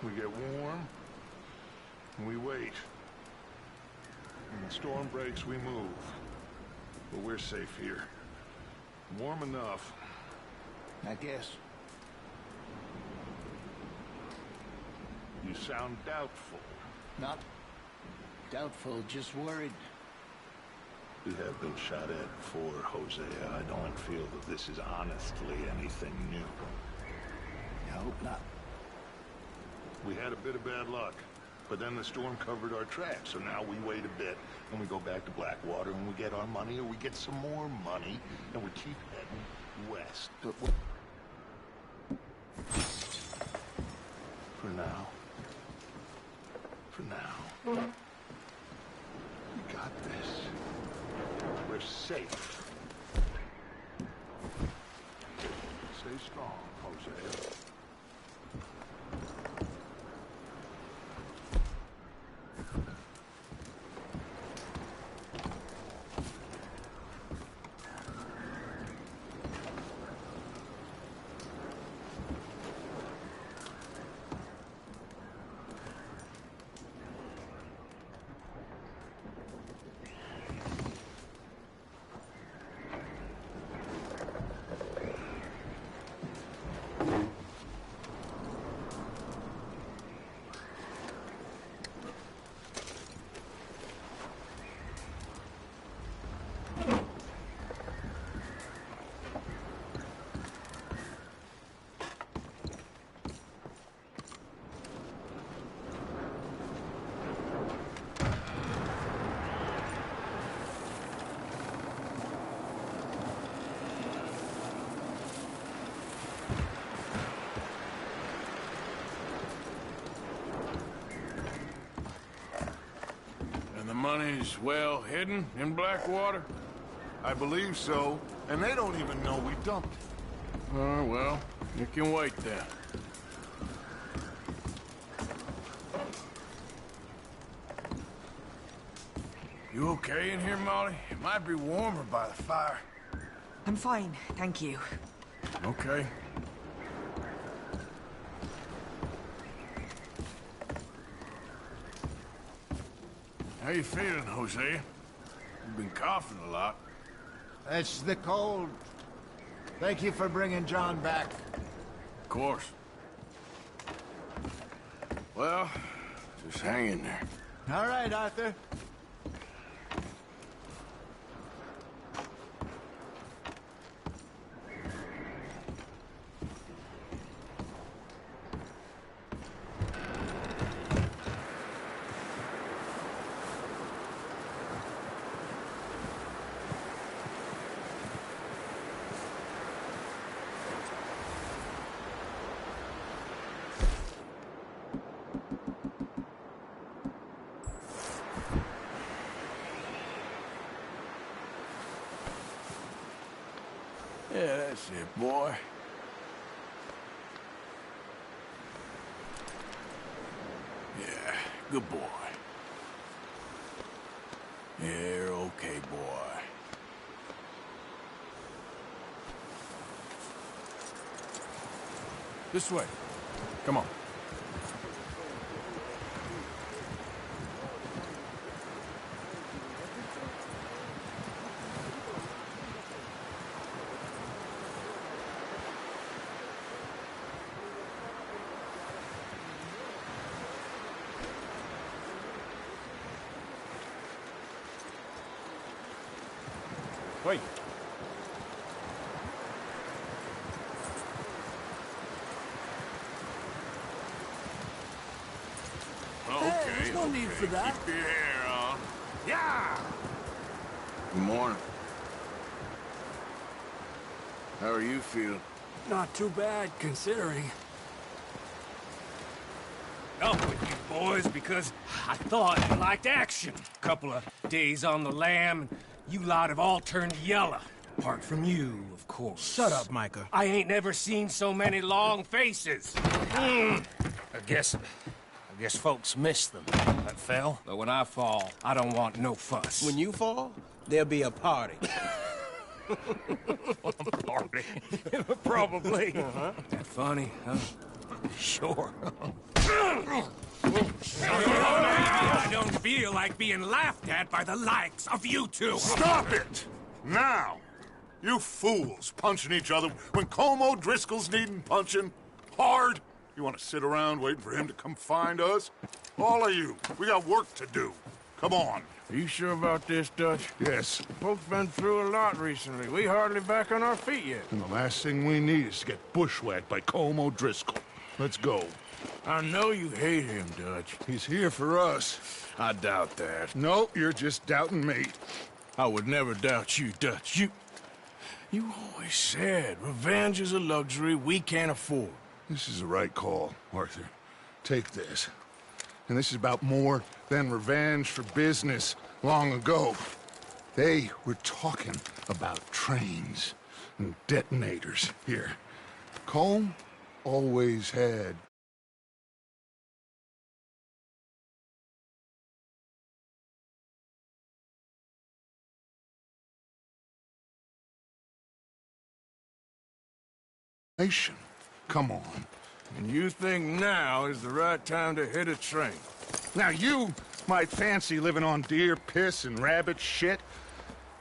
We get warm, and we wait. When the storm breaks, we move. But we're safe here. Warm enough. I guess. You sound doubtful. Not doubtful, just worried. We have been shot at before, Hosea. I don't feel that this is honestly anything new. I hope not. We had a bit of bad luck, but then the storm covered our tracks, so now we wait a bit, and we go back to Blackwater, and we get our money, or we get some more money, and we keep heading west. But what? For now. For now. We got this. We're safe. Stay strong, Hosea. Money's well hidden in Blackwater? I believe so, and they don't even know we dumped it. Oh, well, you can wait then. You okay in here, Molly? It might be warmer by the fire. I'm fine, thank you. Okay. How you feeling, Hosea? You've been coughing a lot. It's the cold. Thank you for bringing John back. Of course. Well, just hang in there. All right, Arthur. Yeah, that's it, boy. Yeah, good boy. You're okay, boy. This way. Come on. Wait. Okay, there's no need for that. Keep your hair on. Yeah! Good morning. How are you feeling? Not too bad, considering. Up with you boys because I thought you liked action. Couple of days on the lam, and you lot have all turned yellow. Apart from you, of course. Shut up, Micah. I ain't never seen so many long faces. I guess folks miss them. That fell. But when I fall, I don't want no fuss. When you fall, there'll be a party. Party. Probably. That funny, huh? Sure. feel like being laughed at by the likes of you two. Stop it! Now! You fools punching each other when Colm O'Driscoll's needing punching. Hard! You want to sit around waiting for him to come find us? All of you, we got work to do. Come on. Are you sure about this, Dutch? Yes. Folks been through a lot recently. We hardly back on our feet yet. And the last thing we need is to get bushwhacked by Colm O'Driscoll. Let's go. I know you hate him, Dutch. He's here for us. I doubt that. No, you're just doubting me. I would never doubt you, Dutch. You always said revenge is a luxury we can't afford. This is the right call, Arthur. Take this. And this is about more than revenge for business long ago. They were talking about trains and detonators here. Colm always had nation. Come on. And you think now is the right time to hit a train? Now you might fancy living on deer piss and rabbit shit.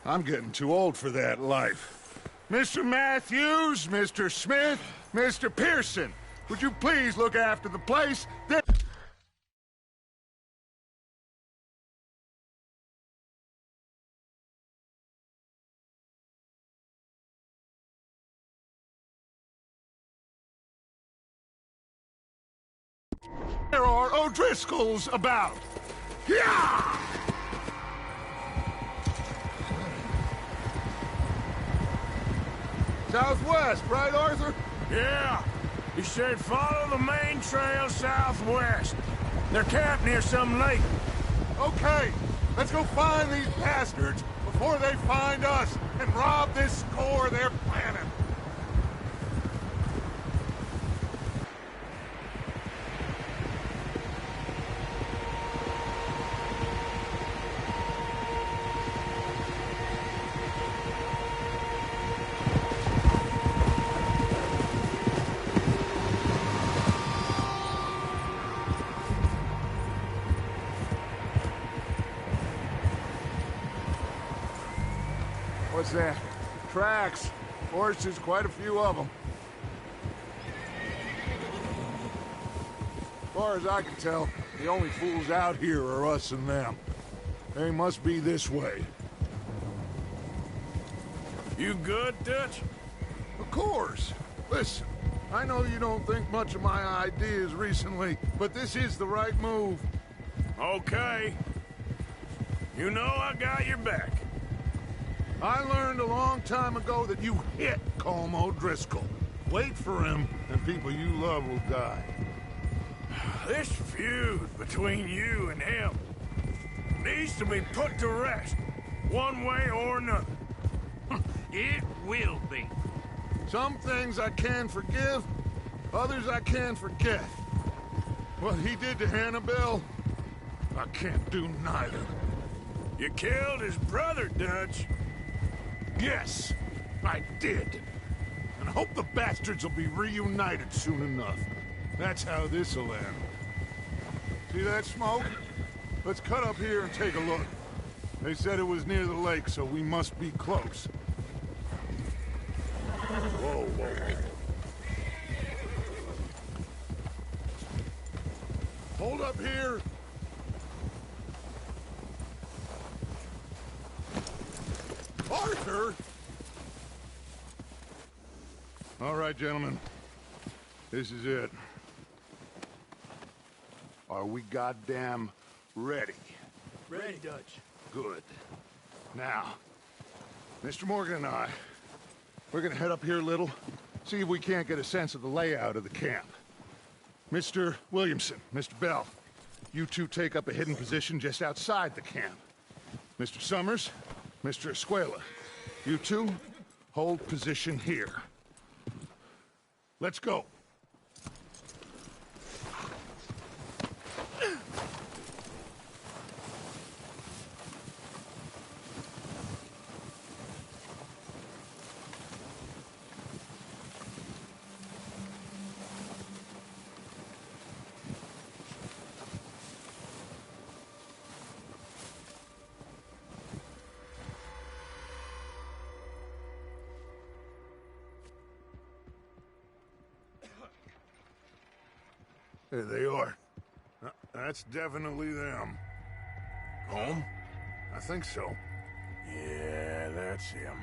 I'm getting too old for that life. Mr. Matthews, Mr. Smith, Mr. Pearson, would you please look after the place? There are O'Driscolls about. Yeah! Southwest, right, Arthur? Yeah. He said follow the main trail southwest. They're camped near some lake. Okay, let's go find these bastards before they find us and rob this score they're planning. What's that? Tracks. Horses, quite a few of them. As far as I can tell, the only fools out here are us and them. They must be this way. You good, Dutch? Of course. Listen, I know you don't think much of my ideas recently, but this is the right move. Okay. You know I got your back. I learned a long time ago that you hit Colm O'Driscoll. Wait for him, and people you love will die. This feud between you and him needs to be put to rest, one way or another. It will be. Some things I can forgive, others I can forget. What he did to Annabelle, I can't do neither. You killed his brother, Dutch. Yes, I did. And I hope the bastards will be reunited soon enough. That's how this'll end. See that smoke? Let's cut up here and take a look. They said it was near the lake, so we must be close. Whoa, whoa. Hold up here. Arthur! All right, gentlemen. This is it. Are we goddamn ready? Ready, Dutch. Good. Now, Mr. Morgan and I, we're gonna head up here a little, see if we can't get a sense of the layout of the camp. Mr. Williamson, Mr. Bell, you two take up a hidden position just outside the camp. Mr. Summers, Mr. Escuela, you two hold position here. Let's go. There they are. That's definitely them. Home? I think so. Yeah, that's him.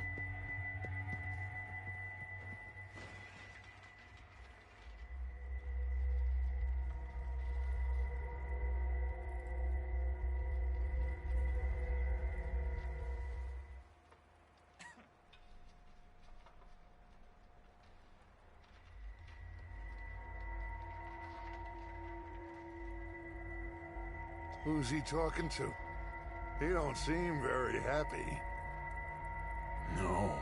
Who's he talking to? He don't seem very happy. No.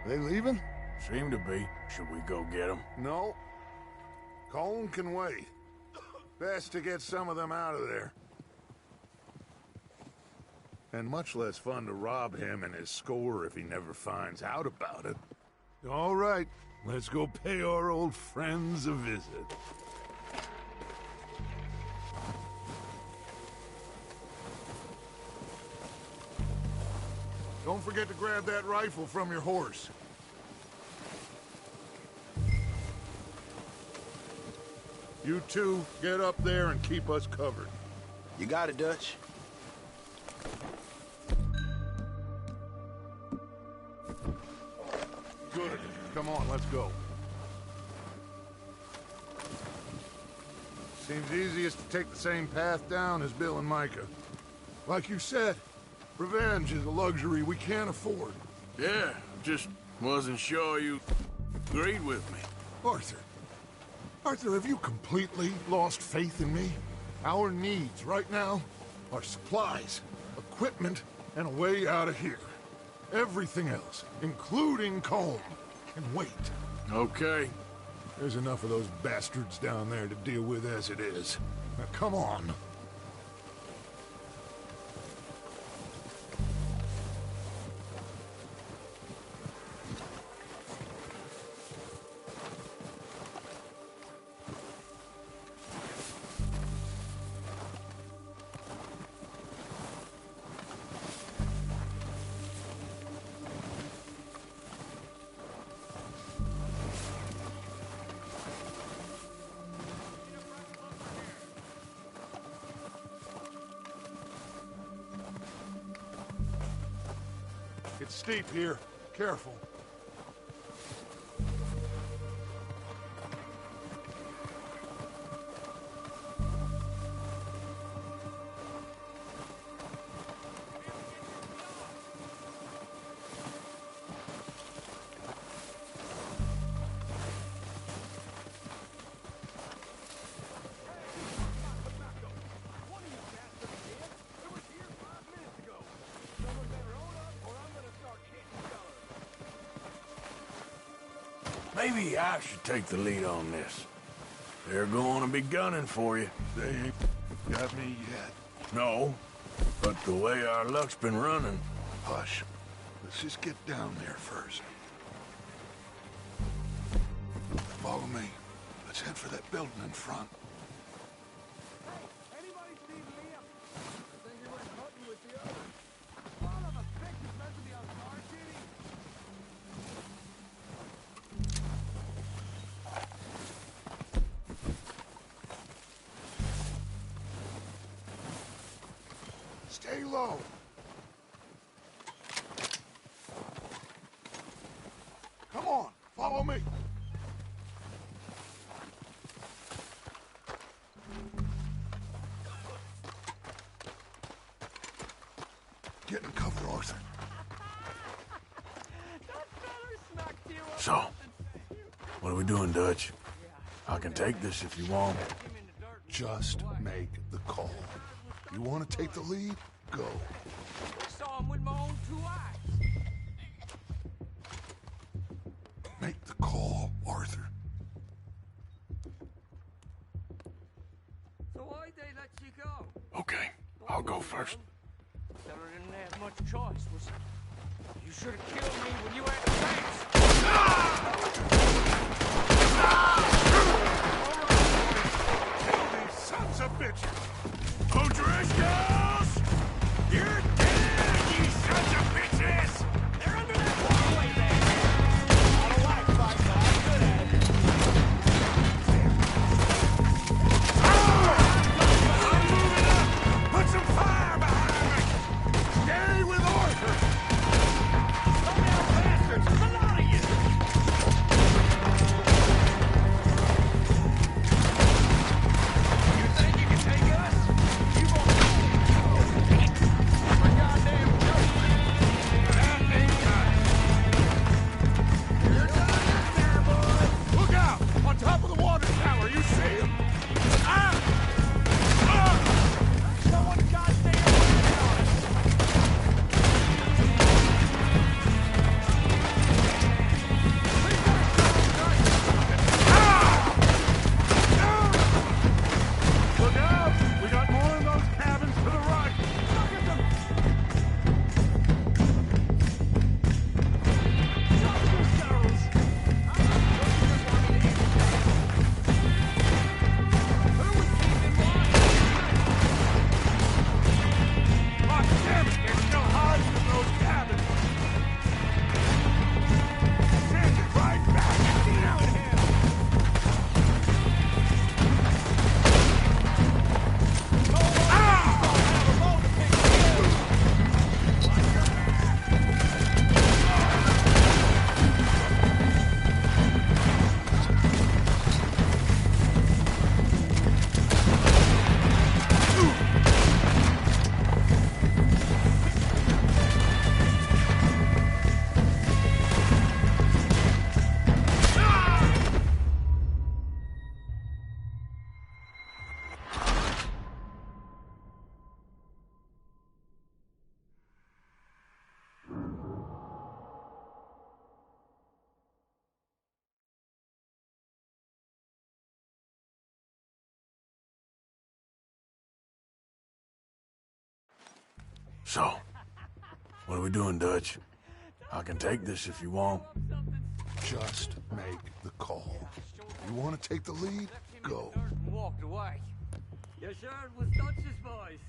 They leaving? Seem to be. Should we go get him? No. Colin can wait. Best to get some of them out of there. And much less fun to rob him and his score if he never finds out about it. All right, let's go pay our old friends a visit. Don't forget to grab that rifle from your horse. You two, get up there and keep us covered. You got it, Dutch. Good. Come on, let's go. Seems easiest to take the same path down as Bill and Micah. Like you said, revenge is a luxury we can't afford. Yeah, just wasn't sure you agreed with me. Arthur. Arthur, have you completely lost faith in me? Our needs right now are supplies, equipment, and a way out of here. Everything else, including Colm, can wait. Okay. There's enough of those bastards down there to deal with as it is. Now, come on. It's steep here. Careful. Maybe I should take the lead on this. They're going to be gunning for you. They ain't got me yet. No, but the way our luck's been running... Hush. Let's just get down there first. Follow me. Let's head for that building in front. Anybody see Liam? I think he went hunting with the others. Son of a bitch is meant to be on Star City. Stay low. Come on, follow me. Get in cover, Arthur. So, what are we doing, Dutch? I can take this if you want. Just make the call. You want to take the lead? Go. I saw him with my own 2 eyes. Make the call, Arthur. So why'd they let you go? Okay, I'll go first. Fella didn't have much choice, was you should have killed me when you had the chance. Kill these sons of bitches! O'Driscolls! You're dead, you sons of bitches! They're under that waterway there. I don't like fight back. So, what are we doing, Dutch? I can take this if you want. Just make the call. You want to take the lead? Go. Walked away. You sure it was Dutch's voice?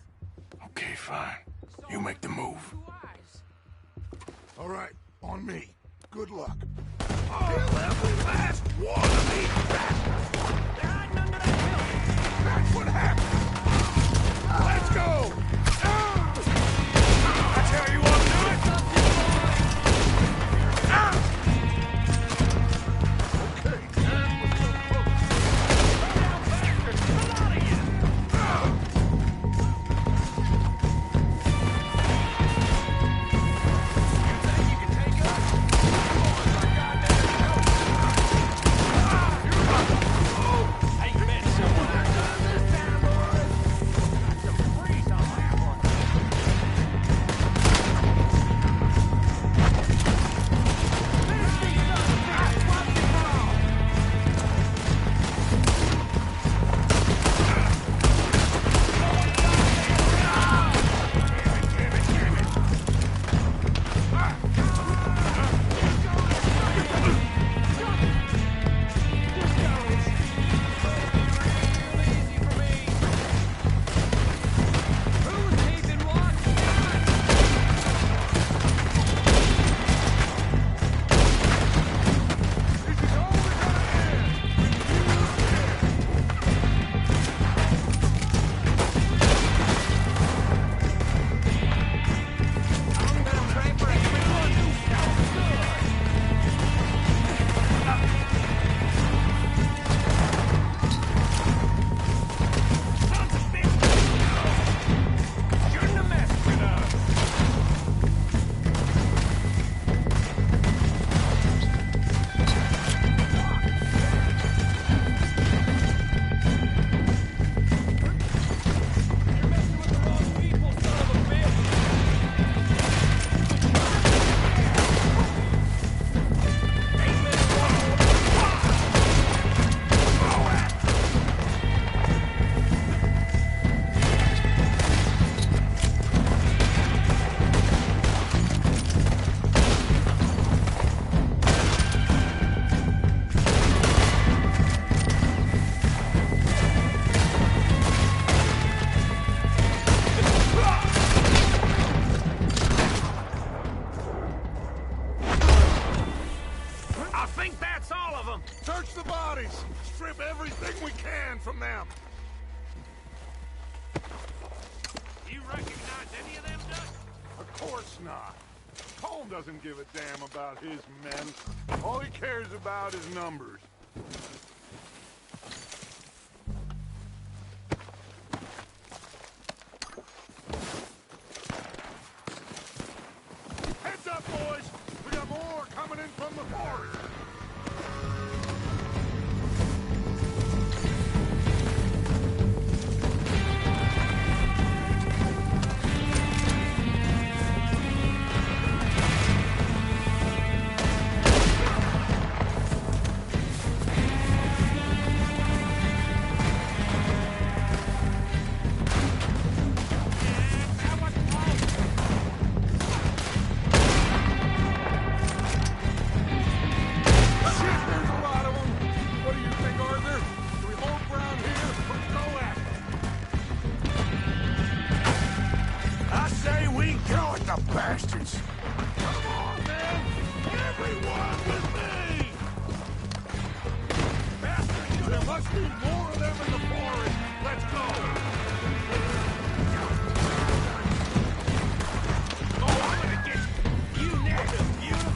Okay, fine. You make the move. All right, on me. Good luck. Kill every last one of these bastards! There ain't none of that hill. That's what happened! Let's go! That's how you want to do it? Okay, and let's go close. Come out of here! You think you can take us? Boys are goddamn help. Hey, you met someone out there this time, boys? Got some freeze on that one. Finish these sons of bitches. Watch me fall. Easy for me. Who's keeping watch? This is all we're gonna end. I'm gonna pray for everyone who sounds good. Sons of bitches! Shouldn't have messed with us. You're messing with the wrong people, son of a bitch! I think that's all of them. Search the bodies! Strip everything we can from them! You recognize any of them, Dutch? Of course not. Colm doesn't give a damn about his men. All he cares about is numbers. Heads up, boys! We got more coming in from the forest! Shit, there's a lot of them! What do you think, Arthur? Do we hold ground here or go after them? I say we go at the bastards. Come on, man! Everyone with me! Bastards, There must be more of them in the forest! Let's go! Oh, I'm gonna get you next, beautiful.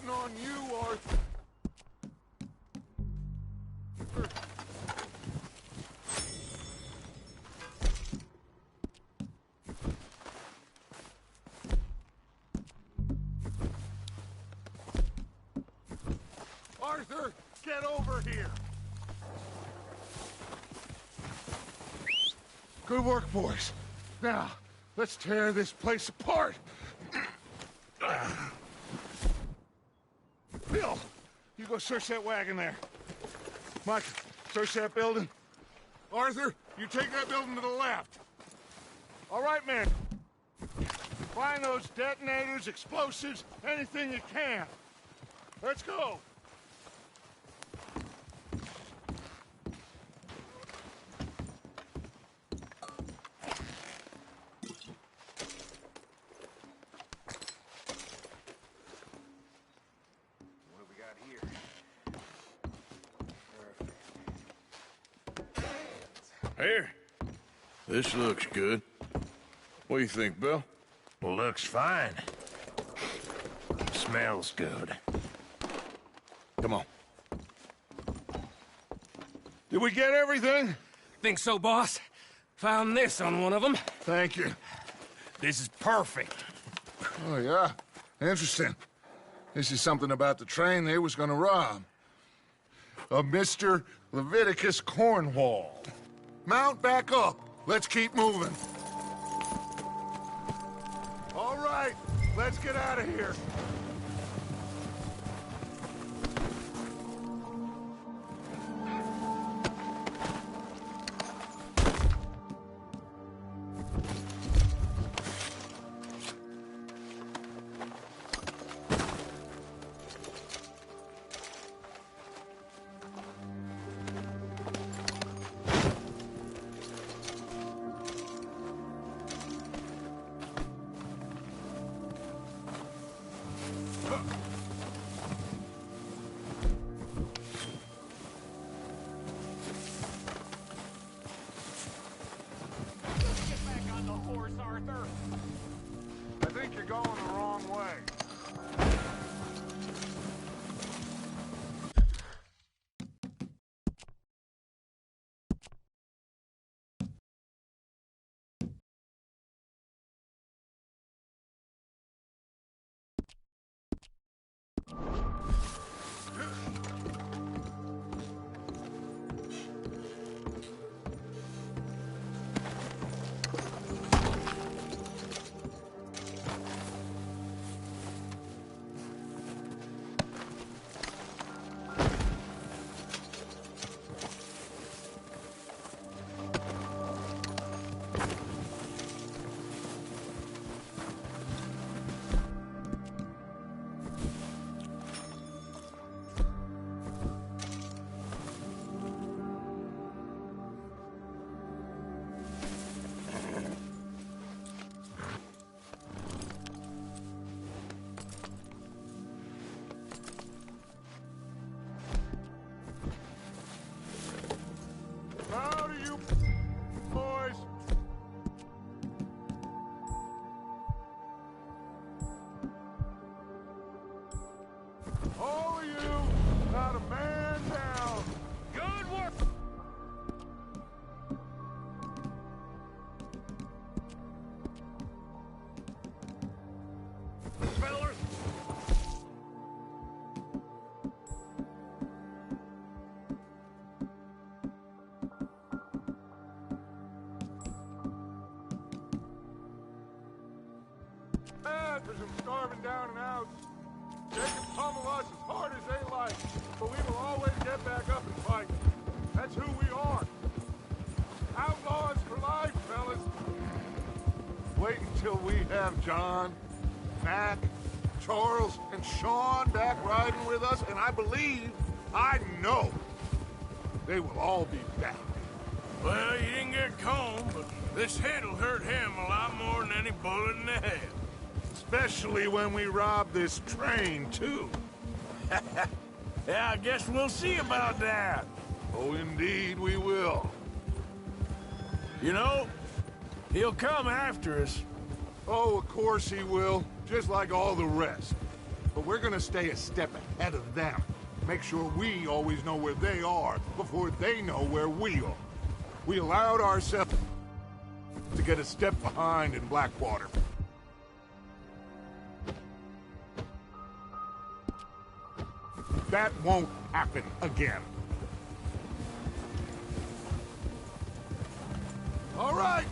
counting on you, Arthur. Arthur, get over here! Good work, boys. Now, let's tear this place apart. Bill, you go search that wagon there. Mike, search that building. Arthur, you take that building to the left. All right, men. Find those detonators, explosives, anything you can. Let's go. Here. This looks good. What do you think, Bill? Looks fine. Smells good. Come on. Did we get everything? Think so, boss? Found this on one of them. Thank you. This is perfect. Oh, yeah? Interesting. This is something about the train they was gonna rob. A Mr. Leviticus Cornwall. Mount back up. Let's keep moving. All right, let's get out of here. I think you're going the wrong way. How do you boys? All of you, not a man down. Good work! Fellas! Bad for some starving down and out. They can pummel us as hard as they like, but we will always get back up and fight. That's who we are. Outlaws for life, fellas. Wait until we have John, Mac, Charles, and Sean back riding with us, and I know, they will all be back. Well, you didn't get Combe, but this hit'll hurt him a lot more than any bullet in the head. Especially when we rob this train, too. Yeah, I guess we'll see about that. Oh, indeed we will. You know, he'll come after us. Oh, of course he will, just like all the rest. but we're gonna stay a step ahead of them. Make sure we always know where they are before they know where we are. We allowed ourselves to get a step behind in Blackwater. That won't happen again. All right,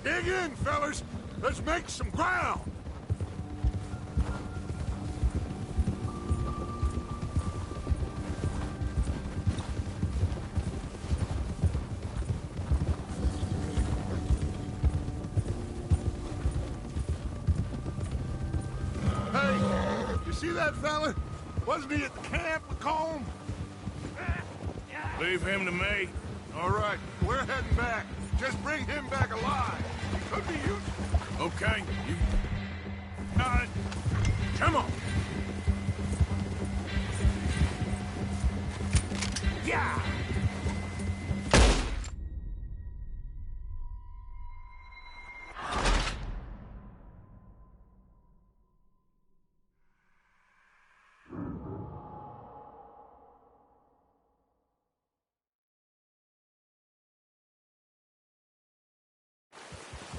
dig in, fellas. Let's make some ground. Hey, you see that fella? Wasn't he at the camp with Colm? Leave him to me. All right, we're heading back. Just bring him back alive. He could be useful. Okay, you got it. Come on. Yeah!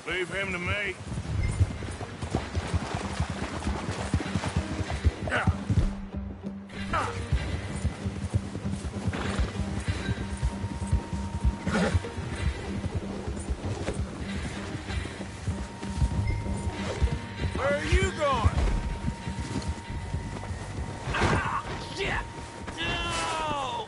Leave him to me. Yeah. Ah. Where are you going? Ah! Shit! No!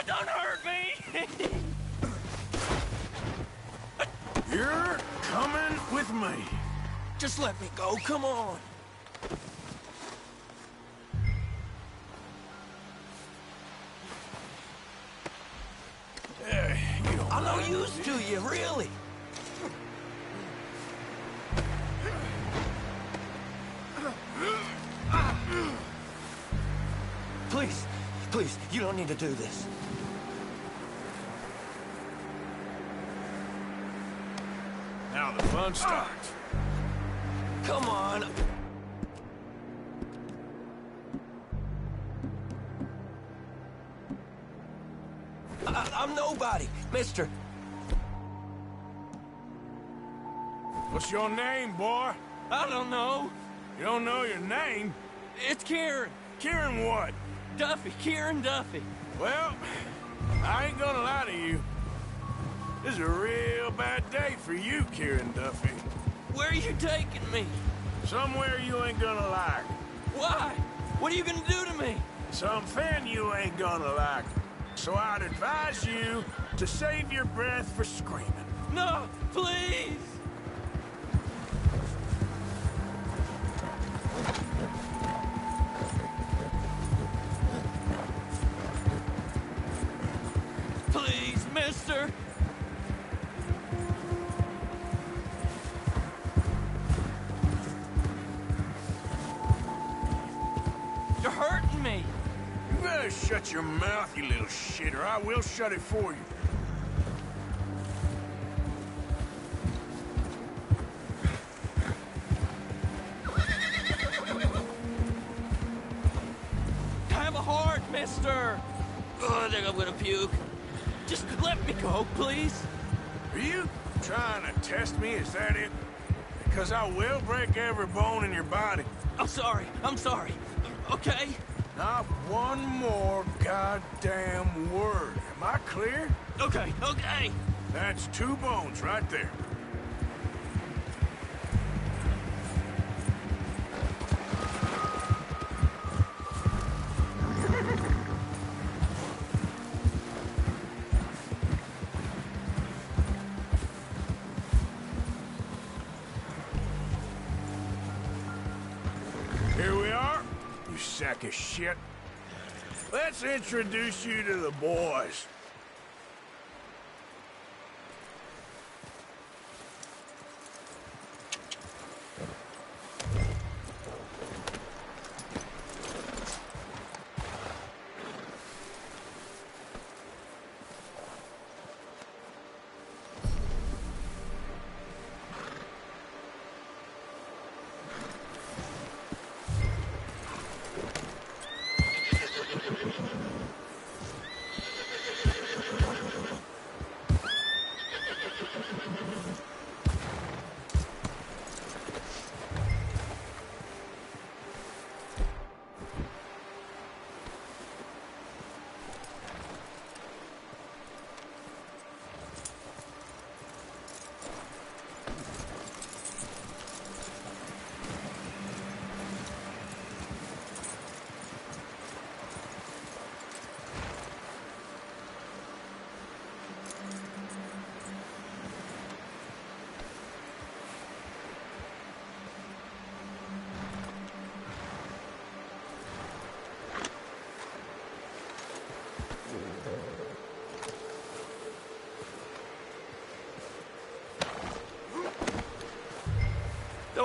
Don't hurt me! You're coming with me. Just let me go, come on. You don't I'm no use to you, really. Please, please, you don't need to do this. Now the fun starts. Come on. I'm nobody, mister. What's your name, boy? I don't know. You don't know your name? It's Kieran. Kieran what? Duffy, Kieran Duffy. Well, I ain't gonna lie to you. This is a real bad day for you, Kieran Duffy. Where are you taking me? Somewhere you ain't gonna like. Why? What are you gonna do to me? Something you ain't gonna like. So I'd advise you to save your breath for screaming. No, please! Please, mister! You're hurting me! You better shut your mouth, you little shit, or I will shut it for you. Have a heart, mister! Oh, I think I'm gonna puke. Just let me go, please. Are you trying to test me? Is that it? Because I will break every bone in your body. I'm sorry. Okay? Not one more goddamn word. Am I clear? Okay. That's 2 bones right there. Here we are, you sack of shit. Let's introduce you to the boys.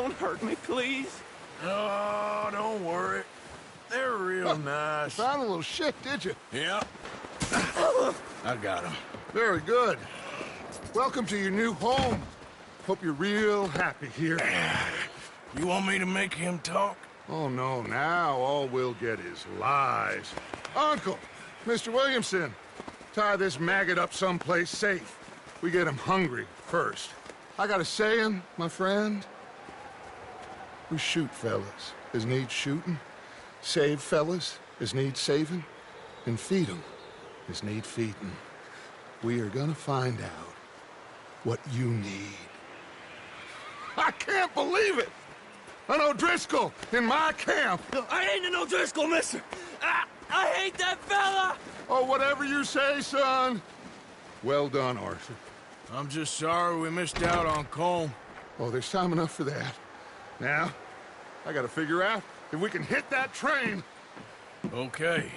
Don't hurt me, please. Oh, don't worry. They're real nice. Found a little shit, did you? Yep. I got him. Very good. Welcome to your new home. Hope you're real happy here. You want me to make him talk? Oh, no, now all we'll get is lies. Uncle, Mr. Williamson, tie this maggot up someplace safe. We get him hungry first. I got a saying, my friend. We shoot fellas as need shooting, save fellas as need saving, and feed 'em as need feeding. We are gonna find out what you need. I can't believe it! An O'Driscoll in my camp! I ain't an O'Driscoll, mister! I hate that fella! Oh, whatever you say, son. Well done, Arthur. I'm just sorry we missed out on Colm. Oh, there's time enough for that. Now, I gotta figure out if we can hit that train. Okay.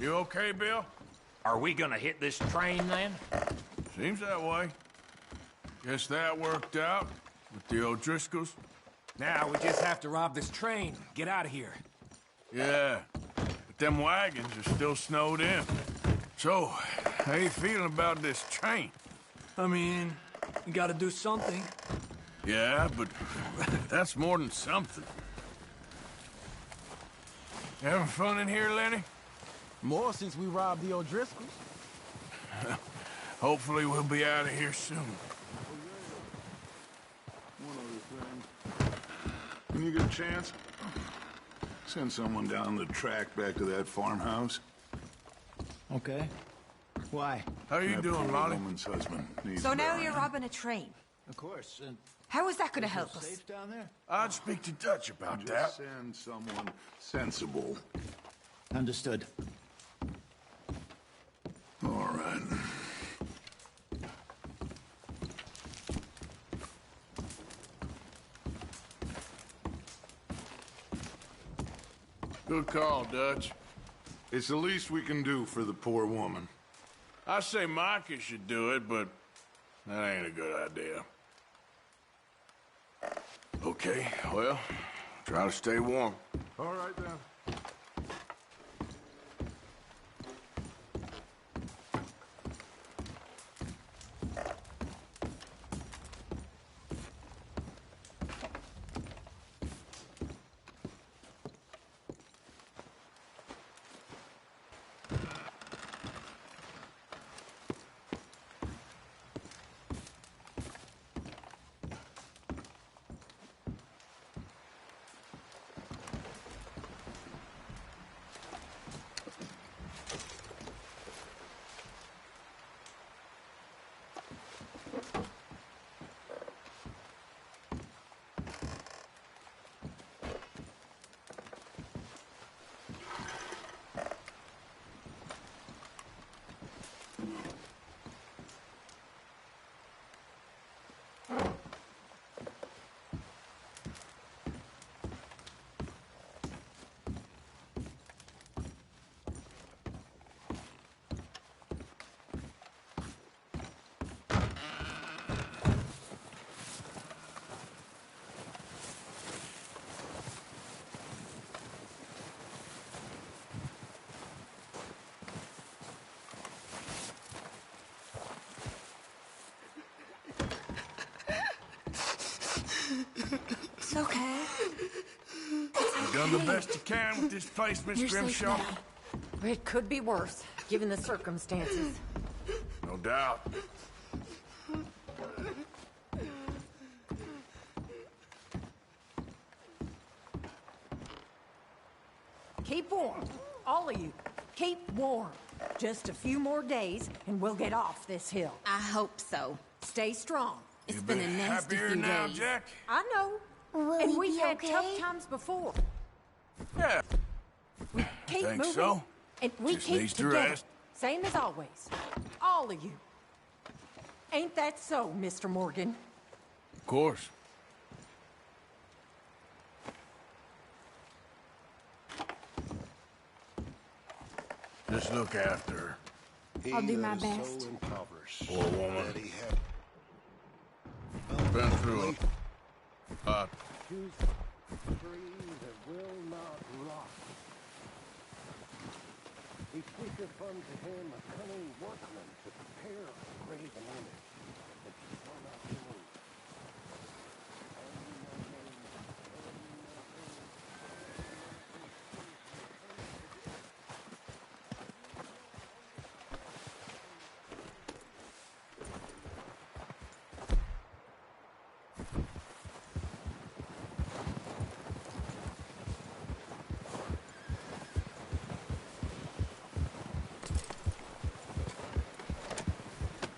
You okay, Bill? Are we gonna hit this train, then? Seems that way. Guess that worked out with the O'Driscolls. Now we just have to rob this train. Get out of here. Yeah, but them wagons are still snowed in. So, how you feeling about this train? I mean, you gotta do something. Yeah, but that's more than something. Having fun in here, Lenny? More since we robbed the O'Driscolls. Hopefully we'll be out of here soon. One other thing. When you get a chance, send someone down the track back to that farmhouse. Okay. Why? How you That doing, poor Molly? woman's husband needs So now burying. you're robbing a train. Of course. And How is that going to help us? safe down there? I'd speak to Dutch about that. Just send someone sensible. Understood. All right. Good call, Dutch. It's the least we can do for the poor woman. I say Micah should do it, but that ain't a good idea. Okay, well, try to stay warm. All right, then. It's okay. You done the best you can with this place, Miss You're Grimshaw? safe now. It could be worse, given the circumstances. No doubt. Keep warm. All of you. Keep warm. Just a few more days, and we'll get off this hill. I hope so. Stay strong. It's You been a nasty happier few now, days. Jack? I know. Will and he we've be had okay? tough times before. Yeah. Keep Think moving. so? And we Just keep needs to together. rest. Same as always. All of you. Ain't that so, Mr. Morgan? Of course. Just look after her. I'll do He my is best. So impoverished Poor woman. that he had Been through a lot. Choose tree that will not rot. He seeketh unto him a cunning workman to prepare a graven image that shall not be moved.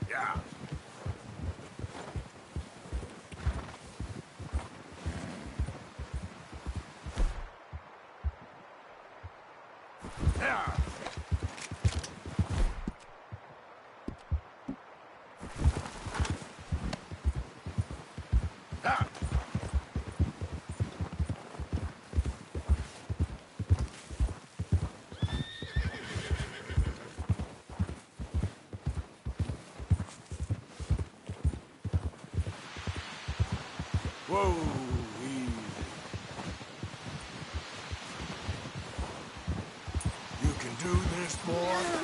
Yeah. Yeah. Ah. Whoa, easy. You can do this, boy.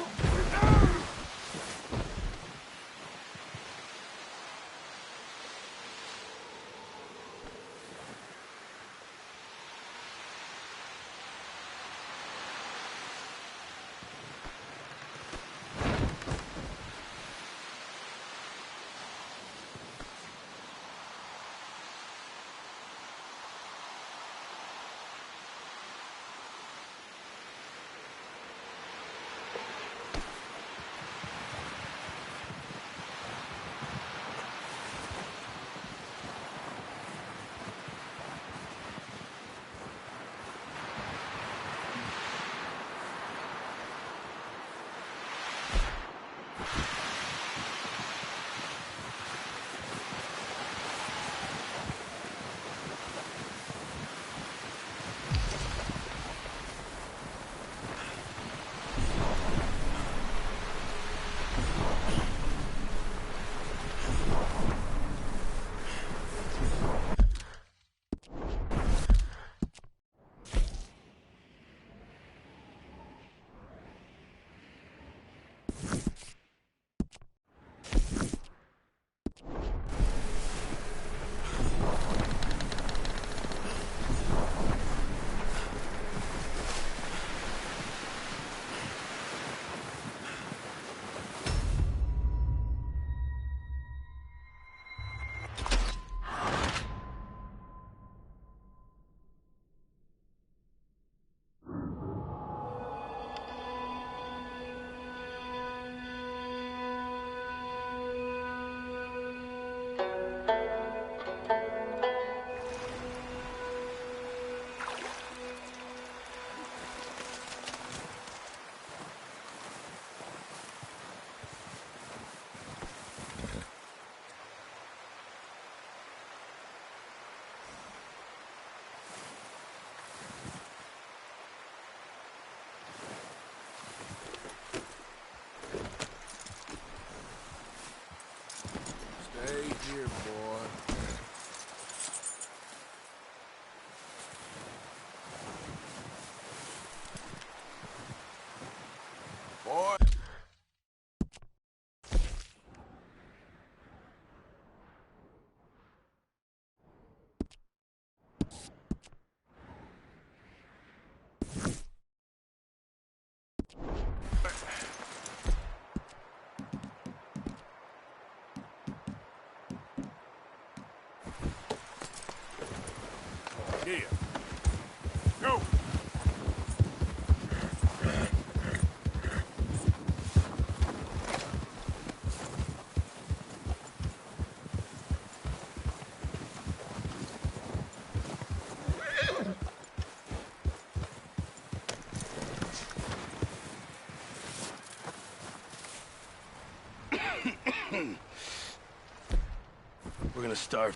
we're gonna starve.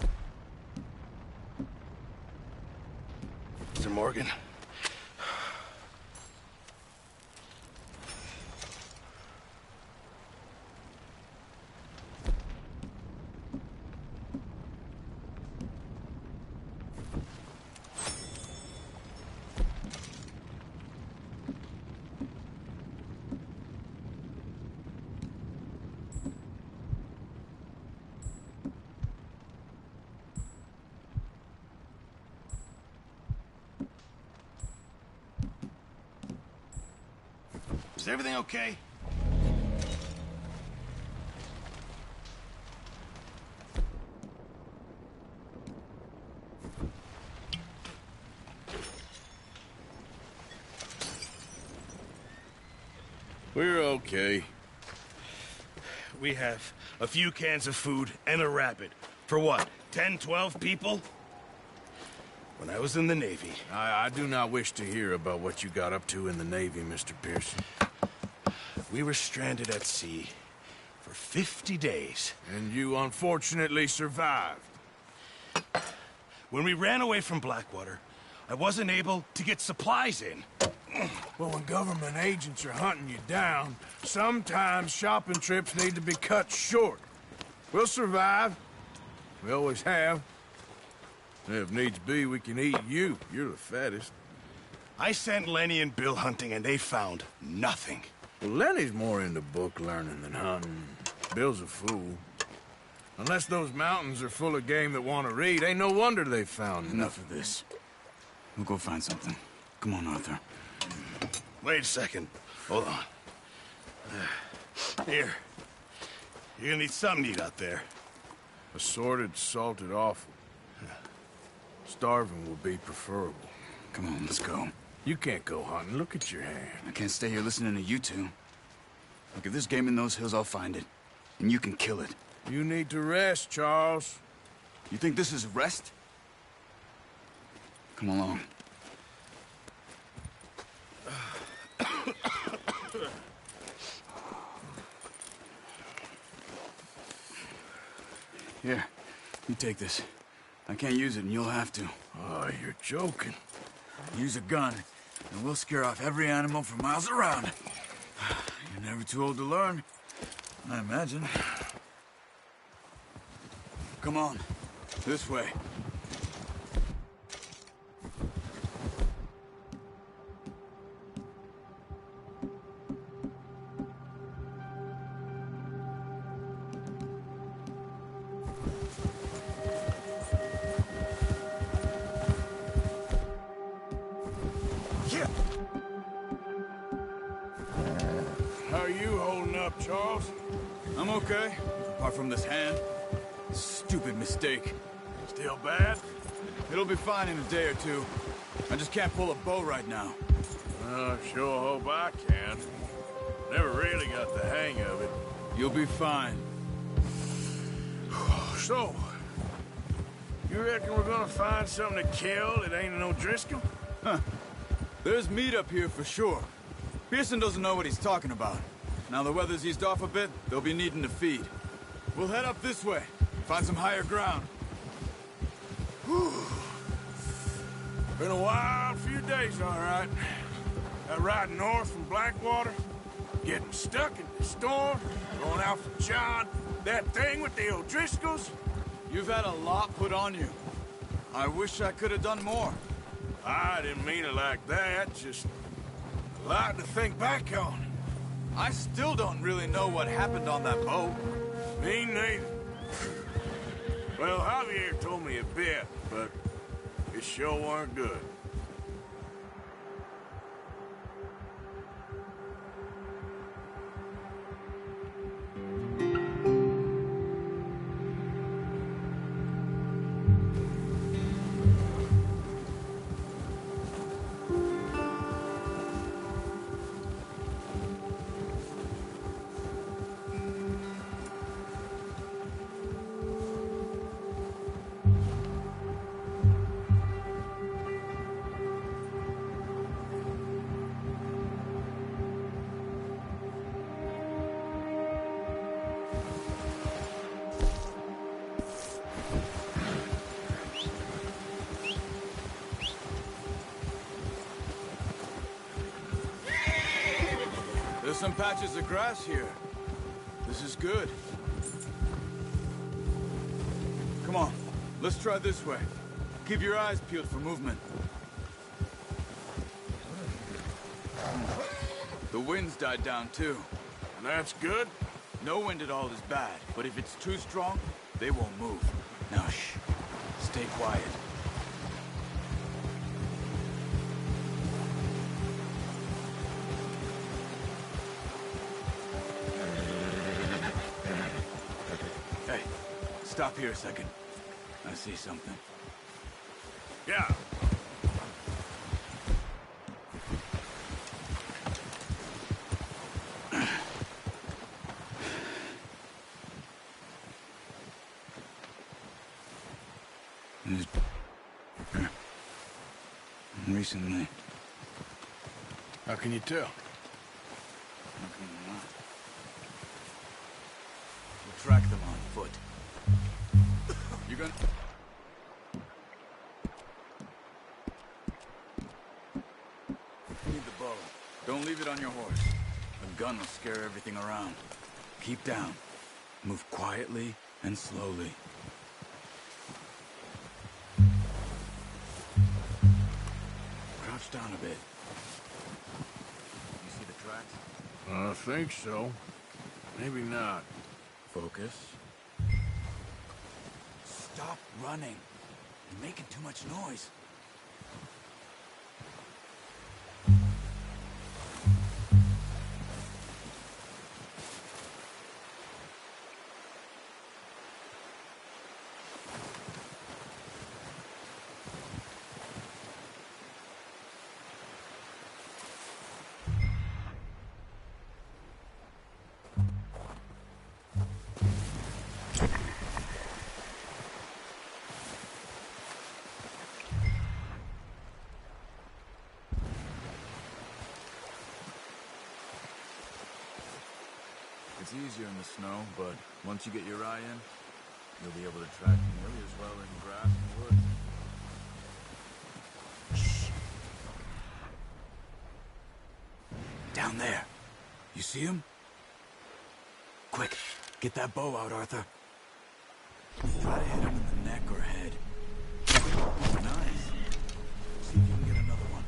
Mr. Morgan. Is everything okay? We're okay. We have a few cans of food and a rabbit. For what, 10, 12 people? When I was in the Navy... I do not wish to hear about what you got up to in the Navy, Mr. Pearson. We were stranded at sea for 50 days. And you unfortunately survived. When we ran away from Blackwater, I wasn't able to get supplies in. Well, when government agents are hunting you down, sometimes shopping trips need to be cut short. We'll survive. We always have. If needs be, we can eat you. You're the fattest. I sent Lenny and Bill hunting, and they found nothing. Well, Lenny's more into book learning than hunting. Bill's a fool. Unless those mountains are full of game that want to read, ain't no wonder they found Enough of this. We'll go find something. Come on, Arthur. Wait a second. Hold on. Here. You're gonna need something to eat out there. Assorted, salted offal. Starving will be preferable. Come on, let's go. You can't go hunting. Look at your hand. I can't stay here listening to you two. Look, if there's game in those hills, I'll find it. And you can kill it. You need to rest, Charles. You think this is rest? Come along. Here, you take this. I can't use it, and you'll have to. Oh, you're joking. Use a gun, and we'll scare off every animal for miles around. You're never too old to learn, I imagine. Come on, this way. How are you holding up, Charles? I'm okay, apart from this hand. Stupid mistake. Still bad? It'll be fine in a day or two. I just can't pull a bow right now. I sure hope I can. Never really got the hang of it. You'll be fine. So, you reckon we're gonna find something to kill that ain't no Driscoll? Huh. There's meat up here for sure. Pearson doesn't know what he's talking about. Now the weather's eased off a bit, they'll be needing to feed. We'll head up this way, find some higher ground. Whew. Been a wild few days, all right. That ride north from Blackwater, getting stuck in the storm, going out for John, that thing with the O'Driscolls. You've had a lot put on you. I wish I could have done more. I didn't mean it like that, just a lot to think back on. I still don't really know what happened on that boat. Me neither. Well, Javier told me a bit, but it sure weren't good. There's some patches of grass here. This is good. Come on, let's try this way. Keep your eyes peeled for movement. The wind's died down too. That's good. No wind at all is bad, but if it's too strong, they won't move. Now shh. Stay quiet. Hey, stop here a second. I see something. Yeah. Recently. How can you tell? How can you not? We'll track them on foot. You're gonna... Need the bow. Don't leave it on your horse. A gun will scare everything around. Keep down. Move quietly and slowly. Crouch down a bit. You see the tracks? I think so. Maybe not. Focus. Stop running. You're making too much noise. It's easier in the snow, but once you get your eye in, you'll be able to track nearly as well in grass and woods. Shh. Down there. You see him? Quick, get that bow out, Arthur. Try to hit him in the neck or head. Nice. See if you can get another one.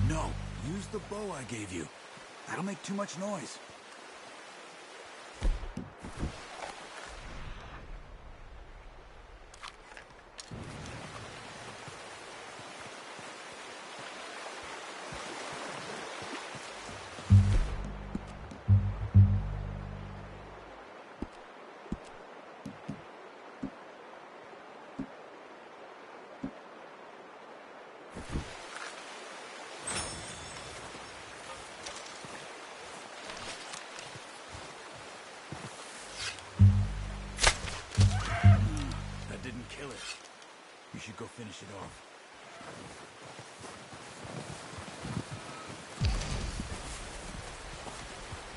No, use the bow I gave you. That'll make too much noise. Kill it. You should go finish it off.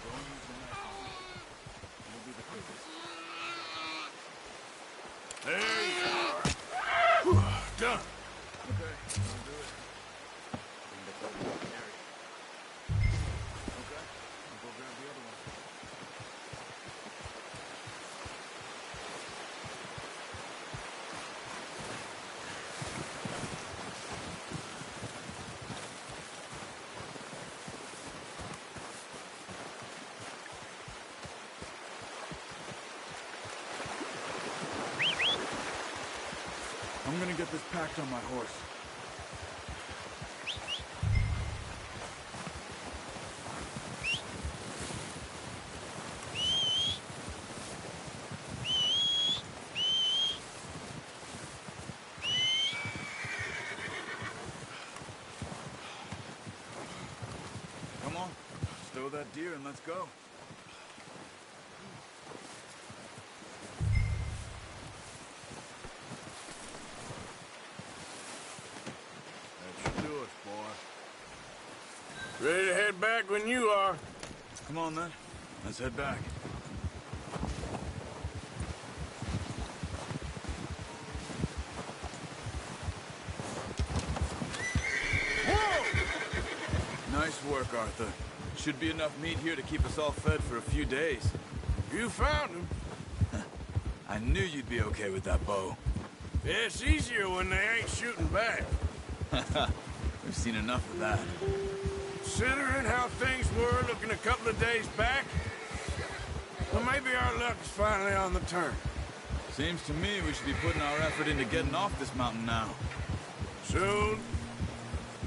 Don't use the knife on it. It'll be the quickest. There you are. Whew, done. Okay, I'll do it. Bring the boat and carry it. Okay, I'll go grab the other one. get this packed on my horse. Come on, stow that deer and let's go. That should do us, boy. Ready to head back when you are. Come on then, let's head back. Nice work, Arthur. Should be enough meat here to keep us all fed for a few days. You found him. I knew you'd be okay with that bow. Yeah, it's easier when they ain't shooting back. We've seen enough of that. Considering how things were looking a couple of days back, well, maybe our luck is finally on the turn. Seems to me we should be putting our effort into getting off this mountain now. Soon.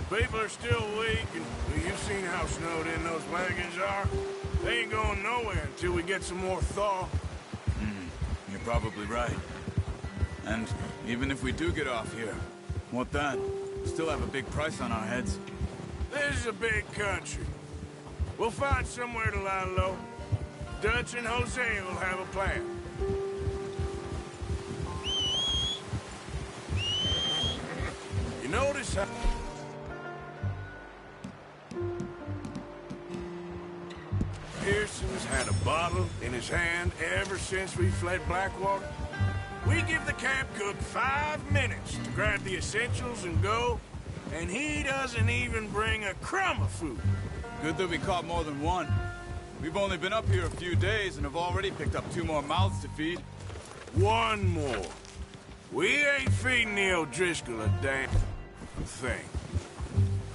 People are still weak, and well, you've seen how snowed in those wagons are. They ain't going nowhere until we get some more thaw. You're probably right. And even if we do get off here, what then? We still have a big price on our heads. This is a big country. We'll find somewhere to lie low. Dutch and Jose will have a plan. You notice how... Pearson's had a bottle in his hand ever since we fled Blackwater. We give the camp cook 5 minutes to grab the essentials and go, and he doesn't even bring a crumb of food. Good that we caught more than one. We've only been up here a few days and have already picked up 2 more mouths to feed. One more. We ain't feeding the O'Driscoll a damn thing.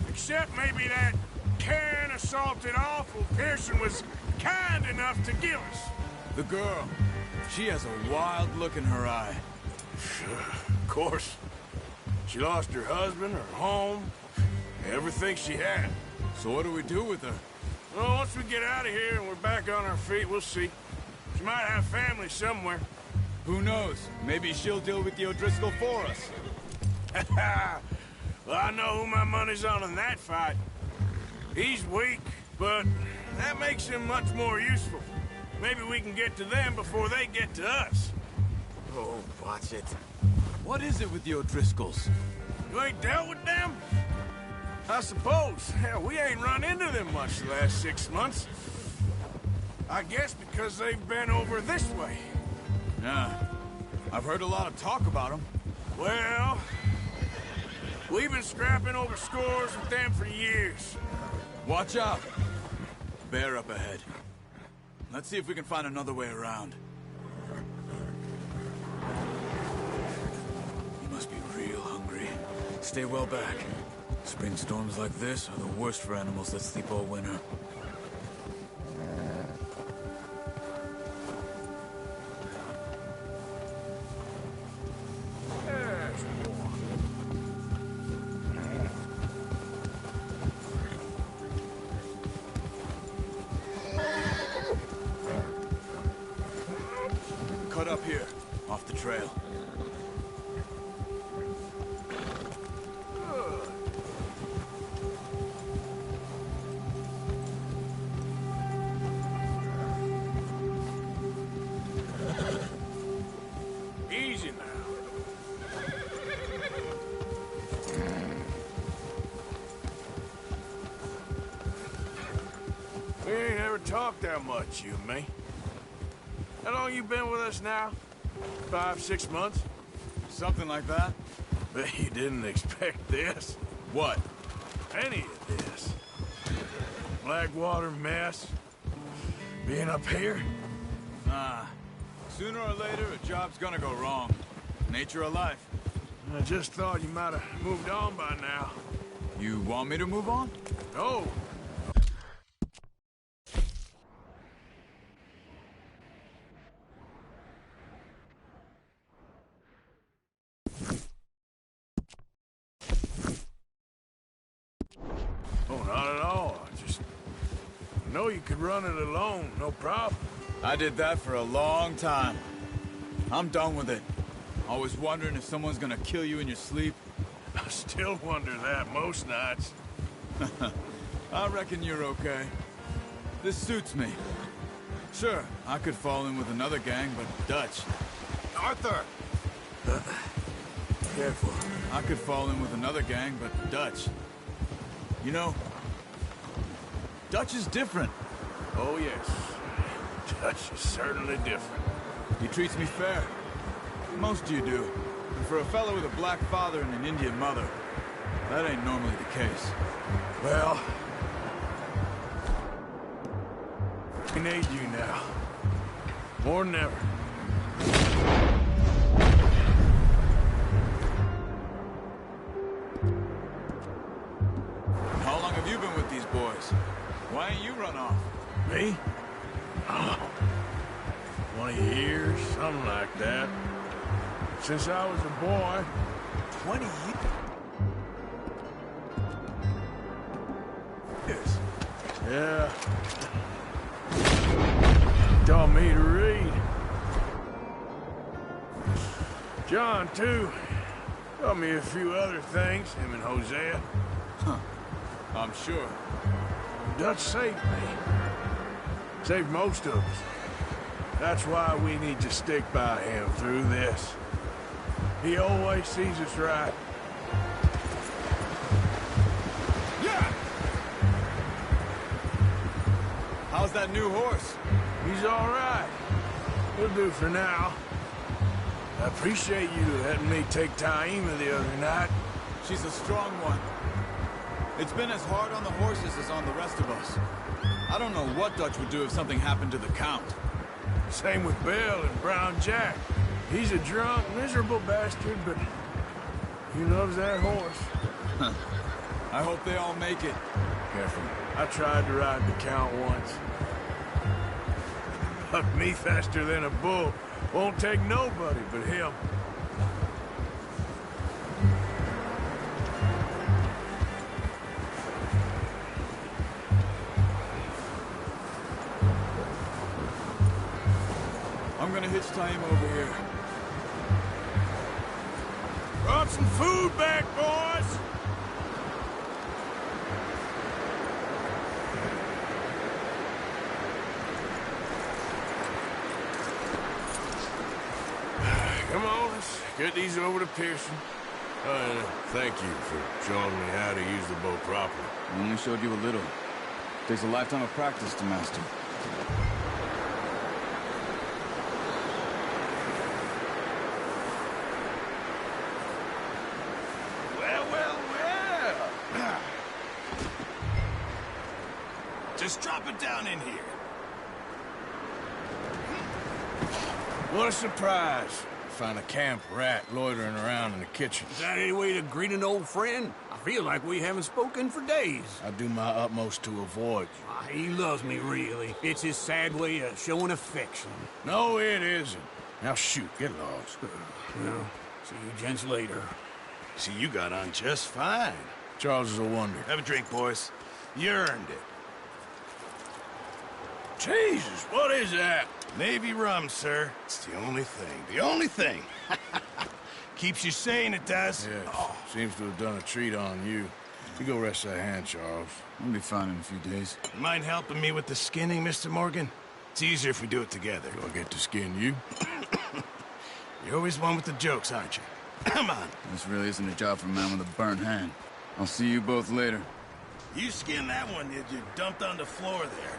Except maybe that can of salted offal Pearson was kind enough to give us. The girl. She has a wild look in her eye. Of course. She lost her husband, her home, everything she had. So what do we do with her? Well, once we get out of here and we're back on our feet, we'll see. She might have family somewhere. Who knows? Maybe she'll deal with the O'Driscoll for us. Well, I know who my money's on in that fight. He's weak, but that makes him much more useful. Maybe we can get to them before they get to us. Oh, watch it. What is it with the O'Driscolls? You ain't dealt with them? I suppose. Hell, we ain't run into them much the last 6 months. I guess because they've been over this way. Yeah. I've heard a lot of talk about them. Well, we've been scrapping over scores with them for years. Watch out. Bear up ahead. Let's see if we can find another way around. You must be real hungry. Stay well back. Spring storms like this are the worst for animals that sleep all winter. Cut up here, off the trail. Easy now. We ain't ever talked that much, you and me. How long you been with us now? 5, 6 months? Something like that. Bet you didn't expect this. What? Any of this. Blackwater mess. Being up here. Nah. Sooner or later, a job's gonna go wrong. Nature of life. I just thought you might have moved on by now. You want me to move on? No. Oh, not at all. I know you could run it alone, no problem. I did that for a long time. I'm done with it. Always wondering if someone's gonna kill you in your sleep. I still wonder that most nights. I reckon you're okay. This suits me. Sure, I could fall in with another gang, but Dutch. Arthur! Careful. I could fall in with another gang, but Dutch. You know, Dutch is different. Oh, yes. Dutch is certainly different. He treats me fair. Most of you do. And for a fellow with a black father and an Indian mother, that ain't normally the case. Well, we need you now. More than ever. How long have you been with these boys? Why ain't you run off? Me? Oh, 20 years, something like that. Since I was a boy. 20 years? Yeah. Taught me to read. John, too. Taught me a few other things, him and Hosea. Huh. I'm sure. Dutch saved me. Saved most of us. That's why we need to stick by him through this. He always sees us right. Yeah! How's that new horse? He's all right. He'll do for now. I appreciate you letting me take Taima the other night. She's a strong one. It's been as hard on the horses as on the rest of us. I don't know what Dutch would do if something happened to the Count. Same with Bill and Brown Jack. He's a drunk, miserable bastard, but he loves that horse. I hope they all make it. Careful. I tried to ride the Count once. Bucked me faster than a bull. Won't take nobody but him. I'm gonna hitch Taima over here. Brought some food back, boys! Come on, let's get these over to Pearson. Thank you for showing me how to use the bow properly. I only showed you a little. Takes a lifetime of practice to master. Just drop it down in here. What a surprise. Find a camp rat loitering around in the kitchen. Is that any way to greet an old friend? I feel like we haven't spoken for days. I do my utmost to avoid you. He loves me, really. It's his sad way of showing affection. No, it isn't. Now shoot, get lost. Well, see you gents later. See, you got on just fine. Charles is a wonder. Have a drink, boys. You earned it. Jesus, what is that? Navy rum, sir. It's the only thing. The only thing. Keeps you sane, it does. Yes. Oh. Seems to have done a treat on you. You go rest that hand, Charles. I'll be fine in a few days. You mind helping me with the skinning, Mr. Morgan? It's easier if we do it together. Do I get to skin you? You're always one with the jokes, aren't you? Come on. This really isn't a job for a man with a burnt hand. I'll see you both later. You skinned that one that you dumped on the floor there.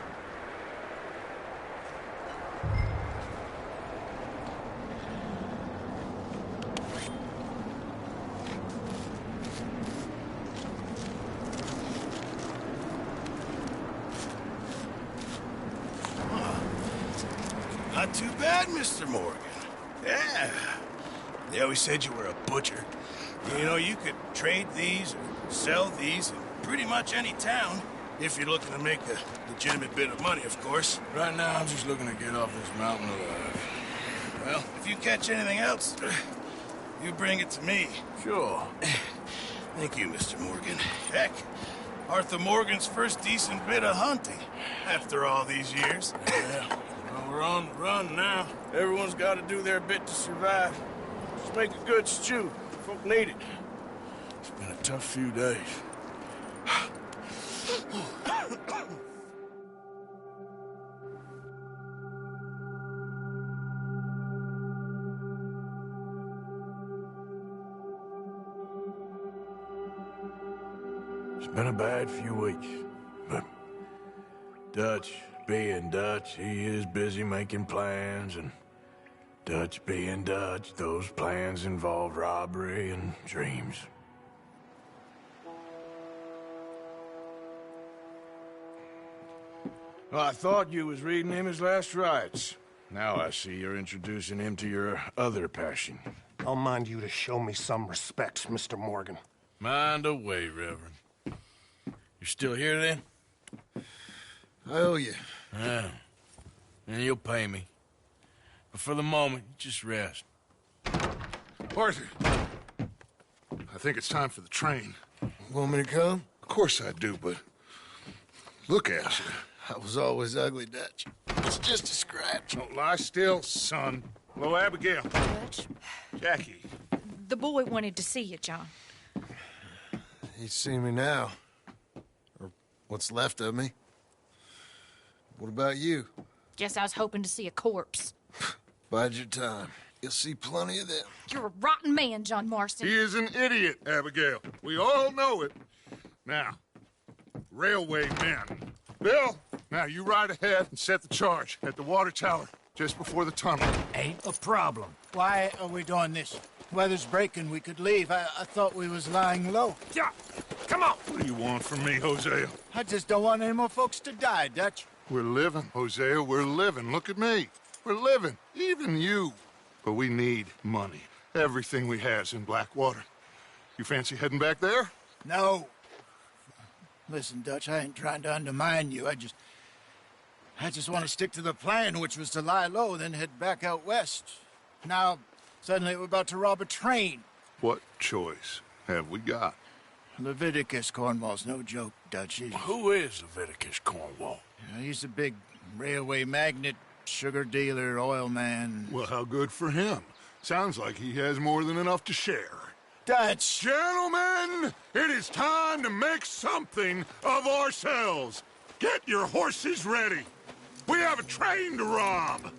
Not too bad, Mr. Morgan. Yeah. They always said you were a butcher. You know, you could trade these or sell these in pretty much any town, if you're looking to make a legitimate bit of money, of course. Right now, I'm just looking to get off this mountain alive. Well, if you catch anything else, you bring it to me. Sure. Thank you, Mr. Morgan. Heck, Arthur Morgan's first decent bit of hunting after all these years. Yeah, well, we're on the run now. Everyone's got to do their bit to survive. Just make a good stew. Folk need it. It's been a tough few days. It's been a bad few weeks, but Dutch being Dutch, he is busy making plans, and Dutch being Dutch, those plans involve robbery and dreams. Well, I thought you was reading him his last rites. Now I see you're introducing him to your other passion. I'll mind you to show me some respect, Mr. Morgan. Mind away, Reverend. You still here, then? I owe you. Yeah. And you'll pay me. But for the moment, just rest. Arthur, I think it's time for the train. Want me to come? Of course I do, but look at you. I was always ugly, Dutch. It's just a scratch. Don't lie still, son. Hello, Abigail. Dutch, Jackie. the boy wanted to see you, John. He's seen me now. Or what's left of me. What about you? Guess I was hoping to see a corpse. Bide your time. You'll see plenty of them. You're a rotten man, John Marston. He is an idiot, Abigail. We all know it. Now, railway men. Bill, now you ride ahead and set the charge at the water tower just before the tunnel. Ain't a problem. Why are we doing this? Weather's breaking. We could leave. I thought we was lying low. Yeah, come on. What do you want from me, Hosea? I just don't want any more folks to die, Dutch. We're living, Hosea. We're living. Look at me. We're living. Even you. But we need money. Everything we has in Blackwater. You fancy heading back there? No. Listen, Dutch, I ain't trying to undermine you. I just want to stick to the plan, which was to lie low, then head back out west. Now, suddenly we're about to rob a train. What choice have we got? Leviticus Cornwall's no joke, Dutch. Who is Leviticus Cornwall? He's a big railway magnate, sugar dealer, oil man. Well, how good for him. Sounds like he has more than enough to share. Dutch! Gentlemen, it is time to make something of ourselves. Get your horses ready. We have a train to rob.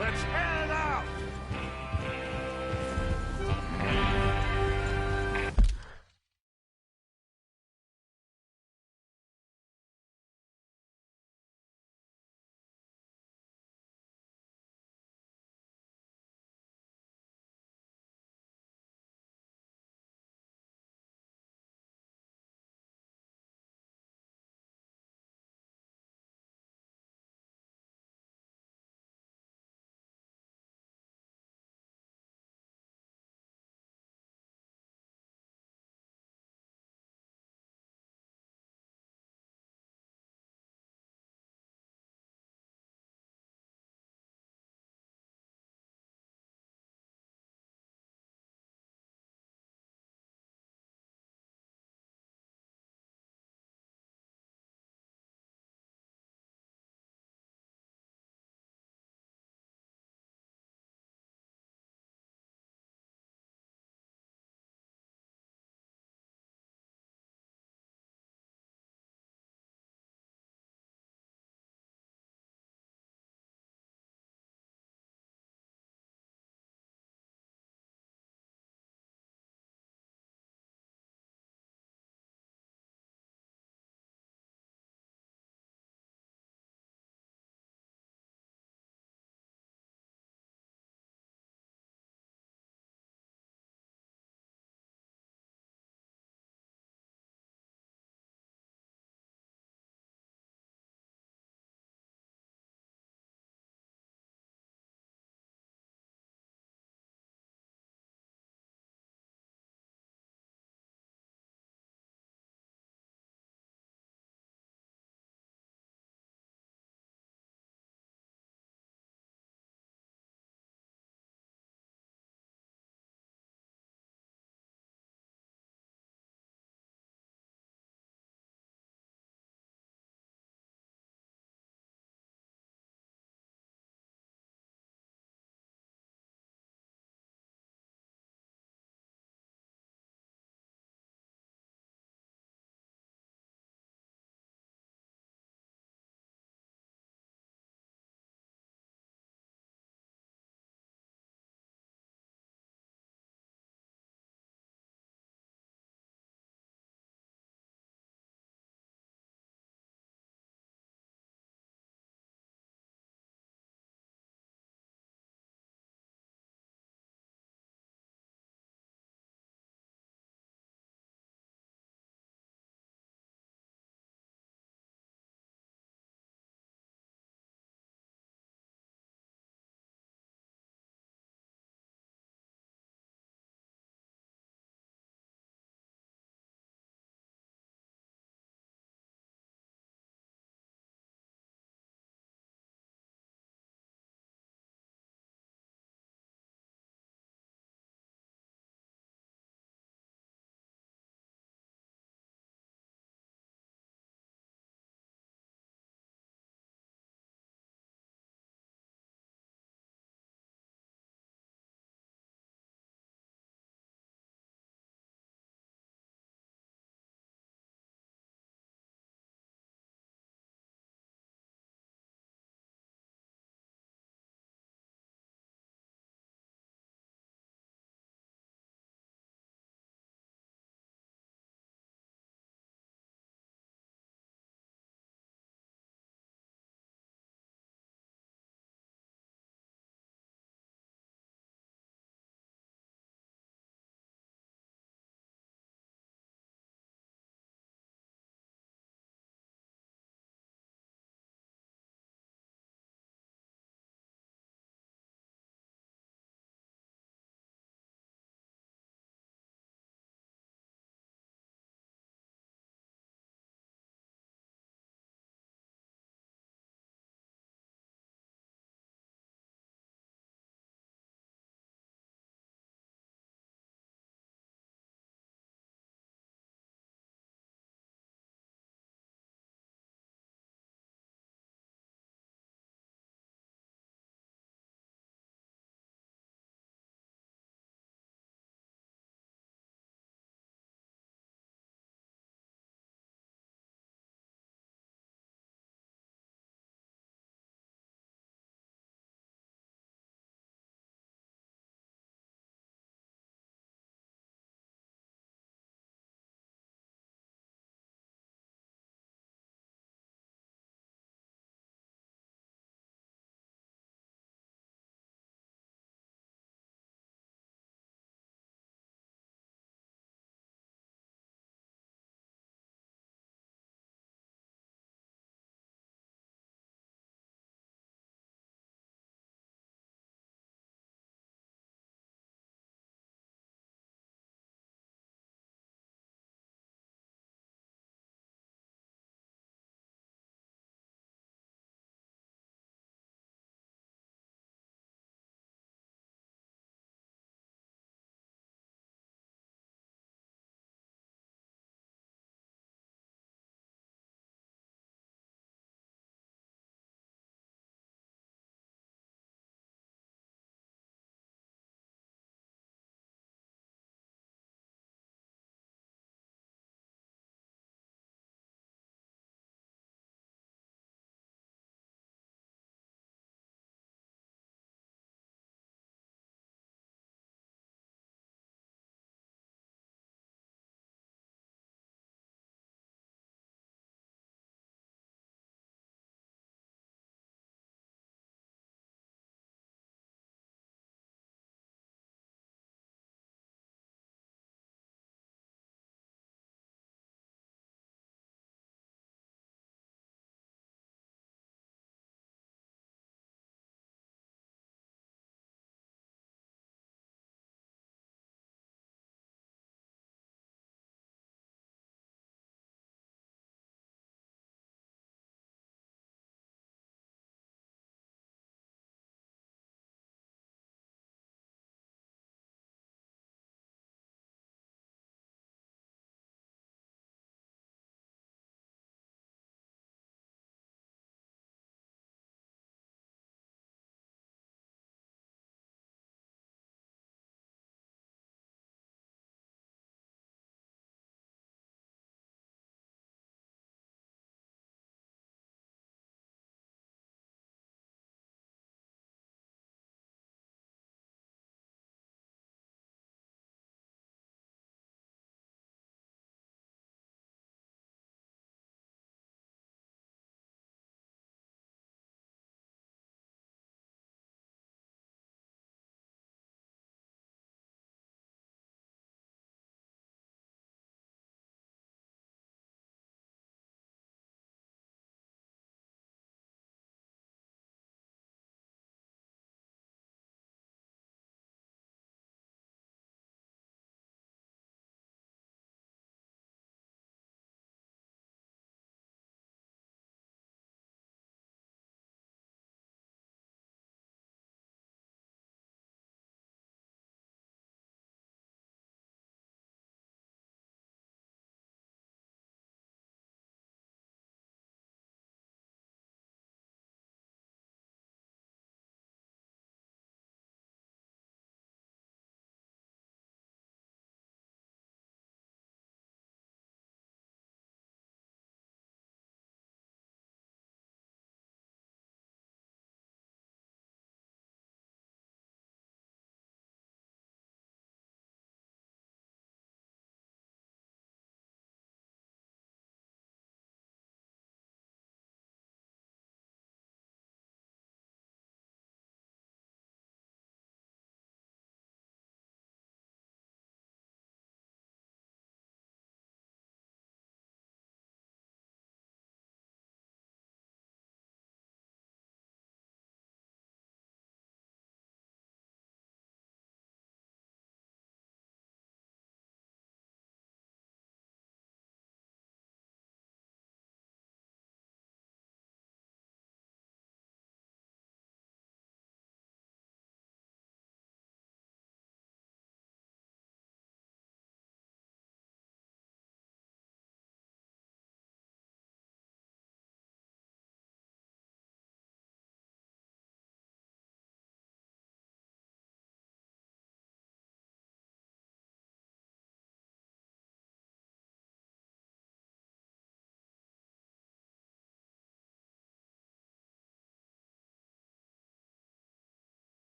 Let's head out!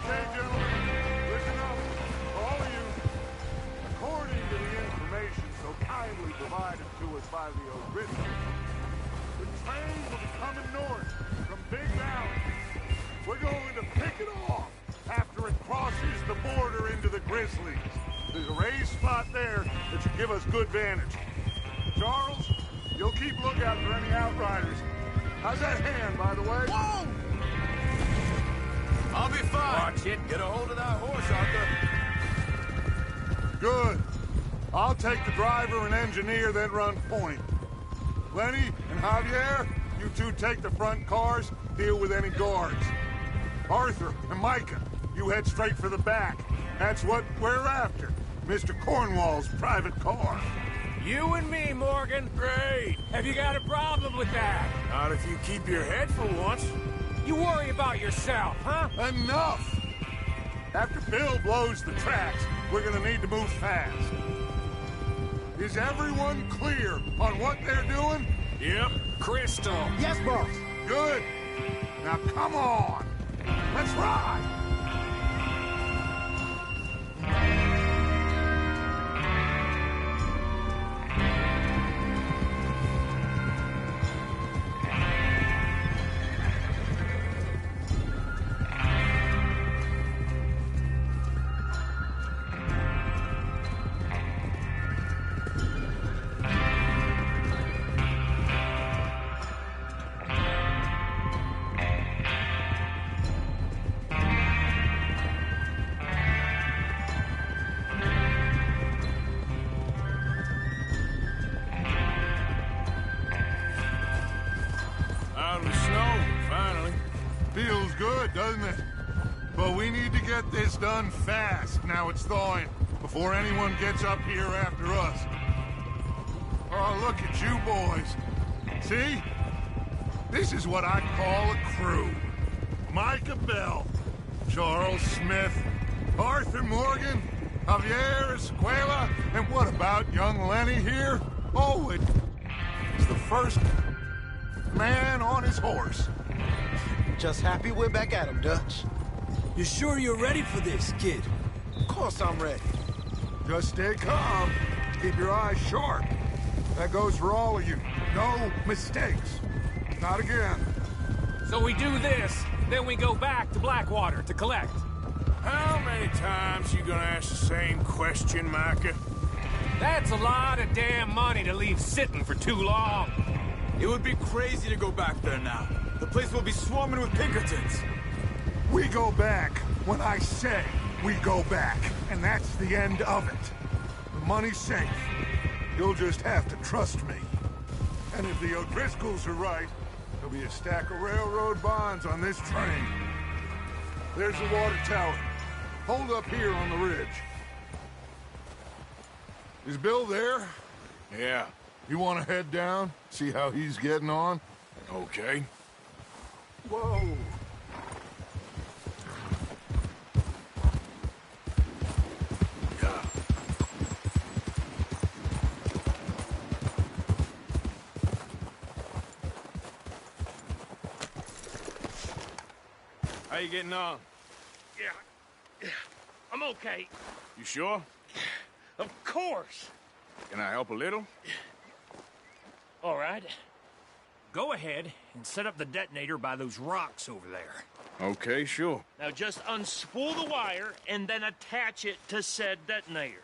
Okay, gentlemen, listen up. All of you. According to the information so kindly provided to us by the O'Grizzlies, the train will be coming north from Big Valley. We're going to pick it off after it crosses the border into the Grizzlies. There's a raised spot there that should give us good vantage. Charles, you'll keep lookout for any outriders. How's that hand, by the way? Whoa! I'll be fine. Watch it. Get a hold of that horse, Arthur. Good. I'll take the driver and engineer, then run point. Lenny and Javier, you two take the front cars, deal with any guards. Arthur and Micah, you head straight for the back. That's what we're after. Mr. Cornwall's private car. You and me, Morgan. Great. Have you got a problem with that? Not if you keep your head for once. You worry about yourself, huh? Enough! After Bill blows the tracks, we're gonna need to move fast. Is everyone clear on what they're doing? Yep. Crystal. Yes, boss. Good. Now come on. Let's ride. Out of the snow, finally. Feels good, doesn't it? But we need to get this done fast. Now it's thawing, before anyone gets up here after us. Oh, look at you boys. See? This is what I call a crew. Micah Bell, Charles Smith, Arthur Morgan, Javier Escuela, and what about young Lenny here? Oh, it's the first man on his horse. Just happy we're back at him, Dutch. You sure you're ready for this, kid? Of course I'm ready. Just stay calm. Keep your eyes sharp. That goes for all of you. No mistakes. Not again. So we do this, then we go back to Blackwater to collect. How many times you gonna ask the same question, Micah? That's a lot of damn money to leave sitting for too long. It would be crazy to go back there now. The place will be swarming with Pinkertons. We go back when I say we go back. And that's the end of it. The money's safe. You'll just have to trust me. And if the O'Driscolls are right, there'll be a stack of railroad bonds on this train. There's the water tower. Hold up here on the ridge. Is Bill there? Yeah. You want to head down? See how he's getting on? Okay. Whoa. How you getting on? Yeah, I'm okay. You sure? Of course. Can I help a little? All right. Go ahead and set up the detonator by those rocks over there. Okay, sure. Now just unspool the wire and then attach it to said detonator.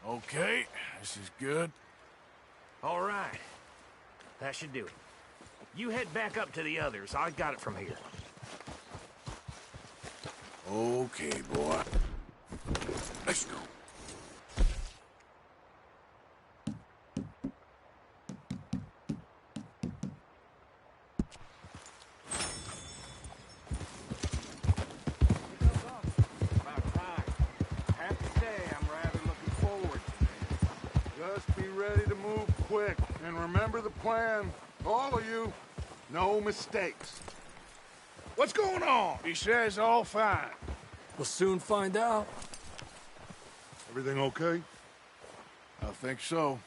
Okay, this is good. All right. That should do it. You head back up to the others. I got it from here. Okay, boy. Let's go. quick, and remember the plan. All of you, no mistakes. What's going on? He says all fine. We'll soon find out. Everything okay? I think so.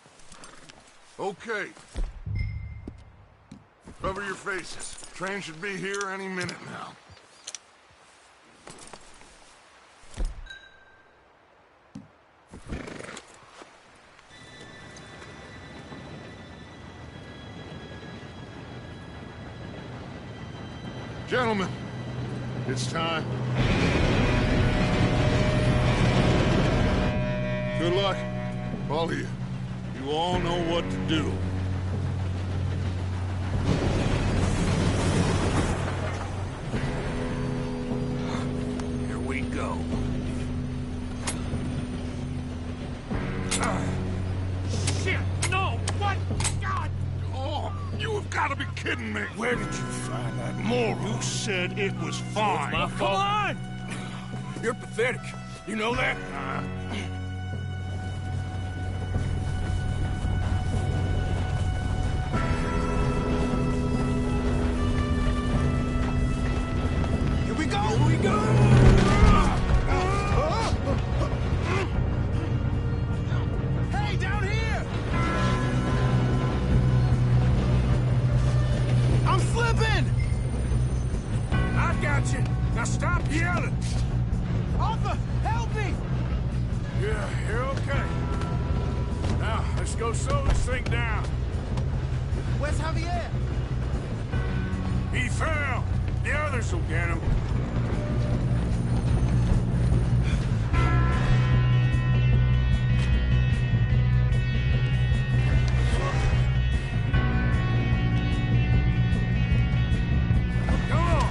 Okay. Cover your faces. Train should be here any minute now. Gentlemen, it's time. Good luck, all of you. You all know what to do. Here we go. Shit! No! What? God! Oh, you have got to be kidding me! Where did you find that moron? You said it was fine. My fault. Come on! You're pathetic. You know that? Here we go! Here we go! Hey, down here! I'm slipping! I got you. Now stop yelling. Arthur, help me! Yeah, you're okay. Now, let's go slow this thing down. Where's Javier? He fell. The others will get him. Come on.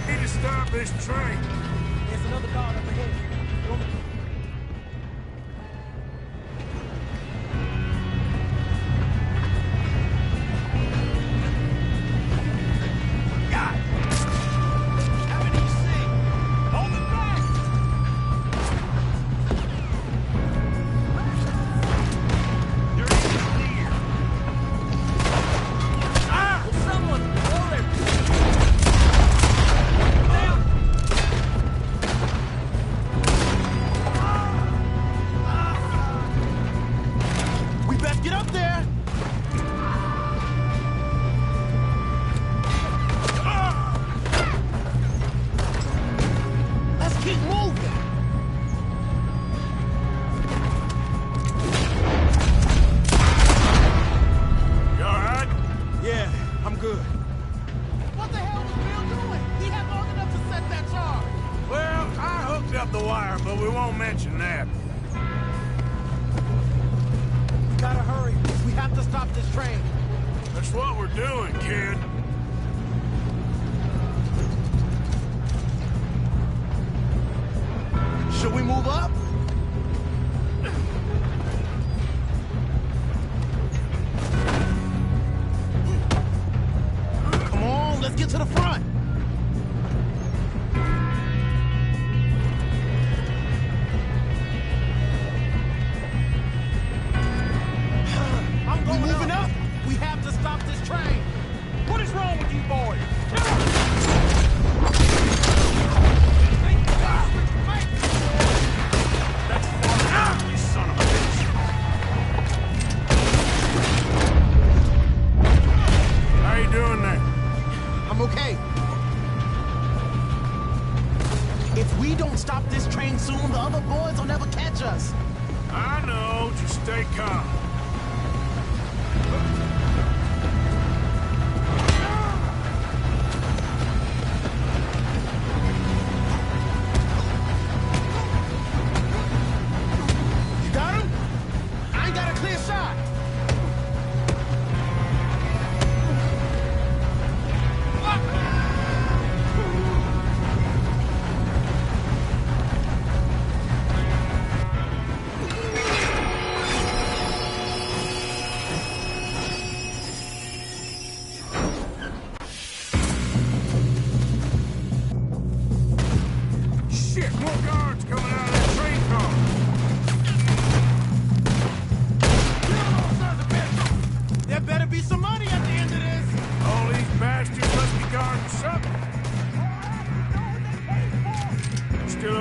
We need to stop this train. There's another guard up ahead.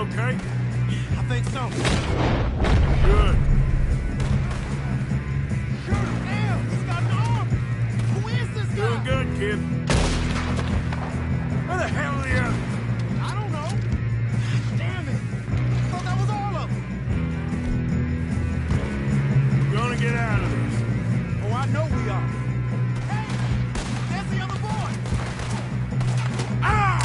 okay? I think so. Good. Shoot him! Damn! He's got an arm! Who is this guy? Doing good, kid. Where the hell are the others? I don't know. Damn it! I thought that was all of them. We're gonna get out of this. Oh, I know we are. Hey! There's the other boy! Ah!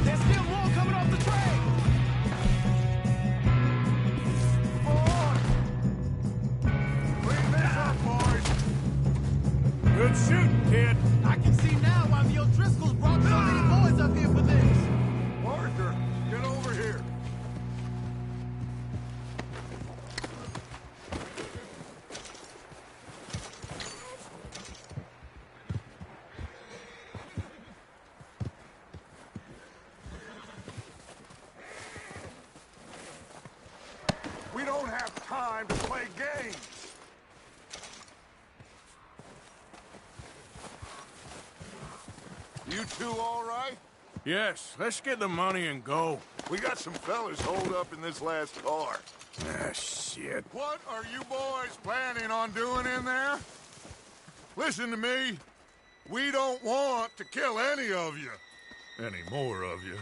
There's still more coming off the train! Boy! Clean this up, boys. Good shooting, kid. I can see now why the O'Driscolls brought so many boys up here for this. Arthur, get over here. We don't have time to play games. You two all right? Yes, let's get the money and go. We got some fellas holed up in this last car. Ah, shit. What are you boys planning on doing in there? Listen to me. We don't want to kill any of you. Any more of you.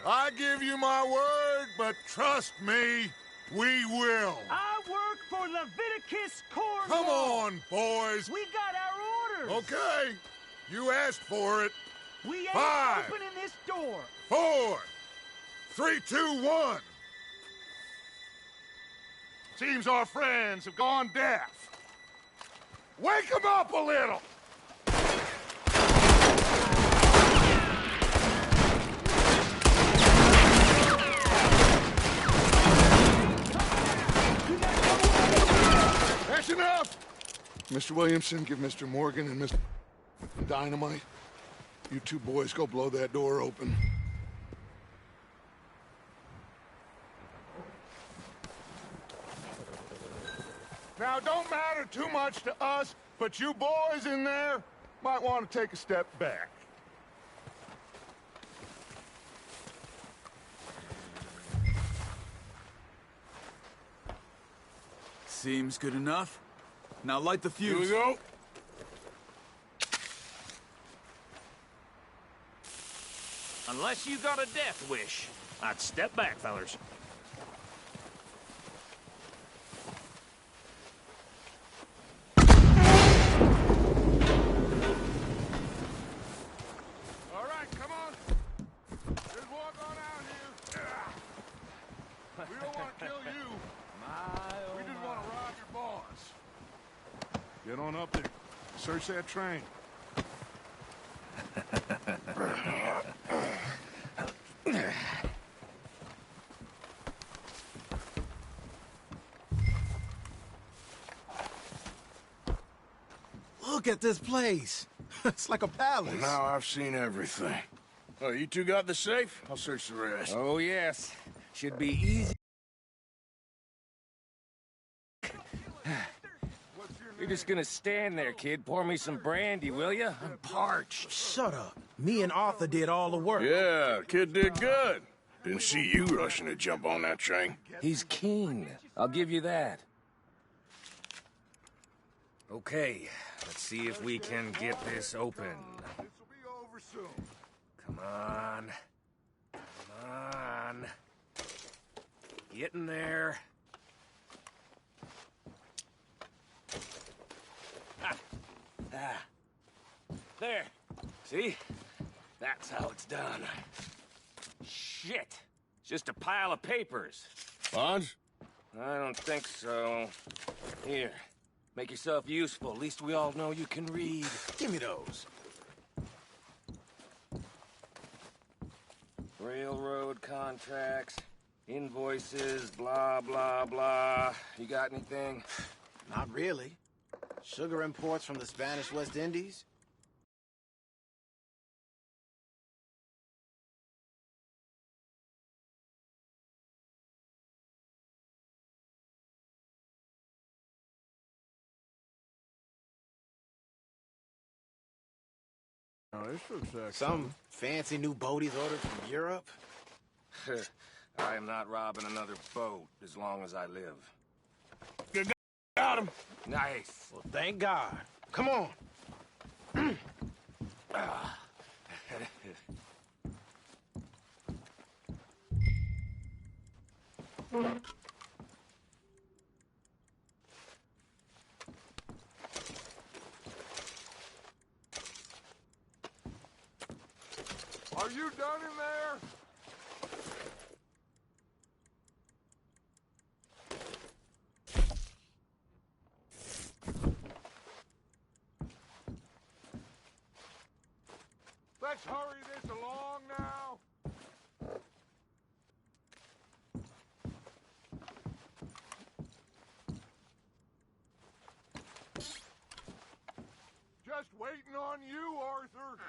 I give you my word, but trust me, we will. I work for Leviticus Corps. Come on, boys. We got our orders. Okay. You asked for it. We ain't 5, opening this door. 4, 3, 2, 1. Seems our friends have gone deaf. Wake them up a little. That's enough. Mr. Williamson, give Mr. Morgan and Mr. Dynamite. You two boys go blow that door open. Now, it don't matter too much to us, but you boys in there might want to take a step back. Seems good enough. Now light the fuse. Here we go. Unless you got a death wish, I'd step back, fellers. All right, come on. Just walk on out here. We don't want to kill you. We just want to rob your boss. Get on up there. Search that train. Look at this place. It's like a palace. Well, now I've seen everything. Oh, you two got the safe? I'll search the rest. Oh, yes. Should be easy. You're just gonna stand there, kid. Pour me some brandy, will you? I'm parched. Shut up. Me and Arthur did all the work. Yeah, kid did good. Didn't see you rushing to jump on that train. He's keen. I'll give you that. Okay, let's see if we can get this open. This will be over soon. Come on. Come on. Get in there. There. See? That's how it's done. Shit. It's just a pile of papers. Bonds? I don't think so. Here. Make yourself useful. At least we all know you can read. Give me those. Railroad contracts. Invoices, blah, blah, blah. You got anything? Not really. Sugar imports from the Spanish West Indies? Oh, this looks like Some fancy new boat he's ordered from Europe? I am not robbing another boat as long as I live. Got him. Nice. Well, thank God. Come on. Are you done in there? Let's hurry this along now. Just waiting on you, Arthur.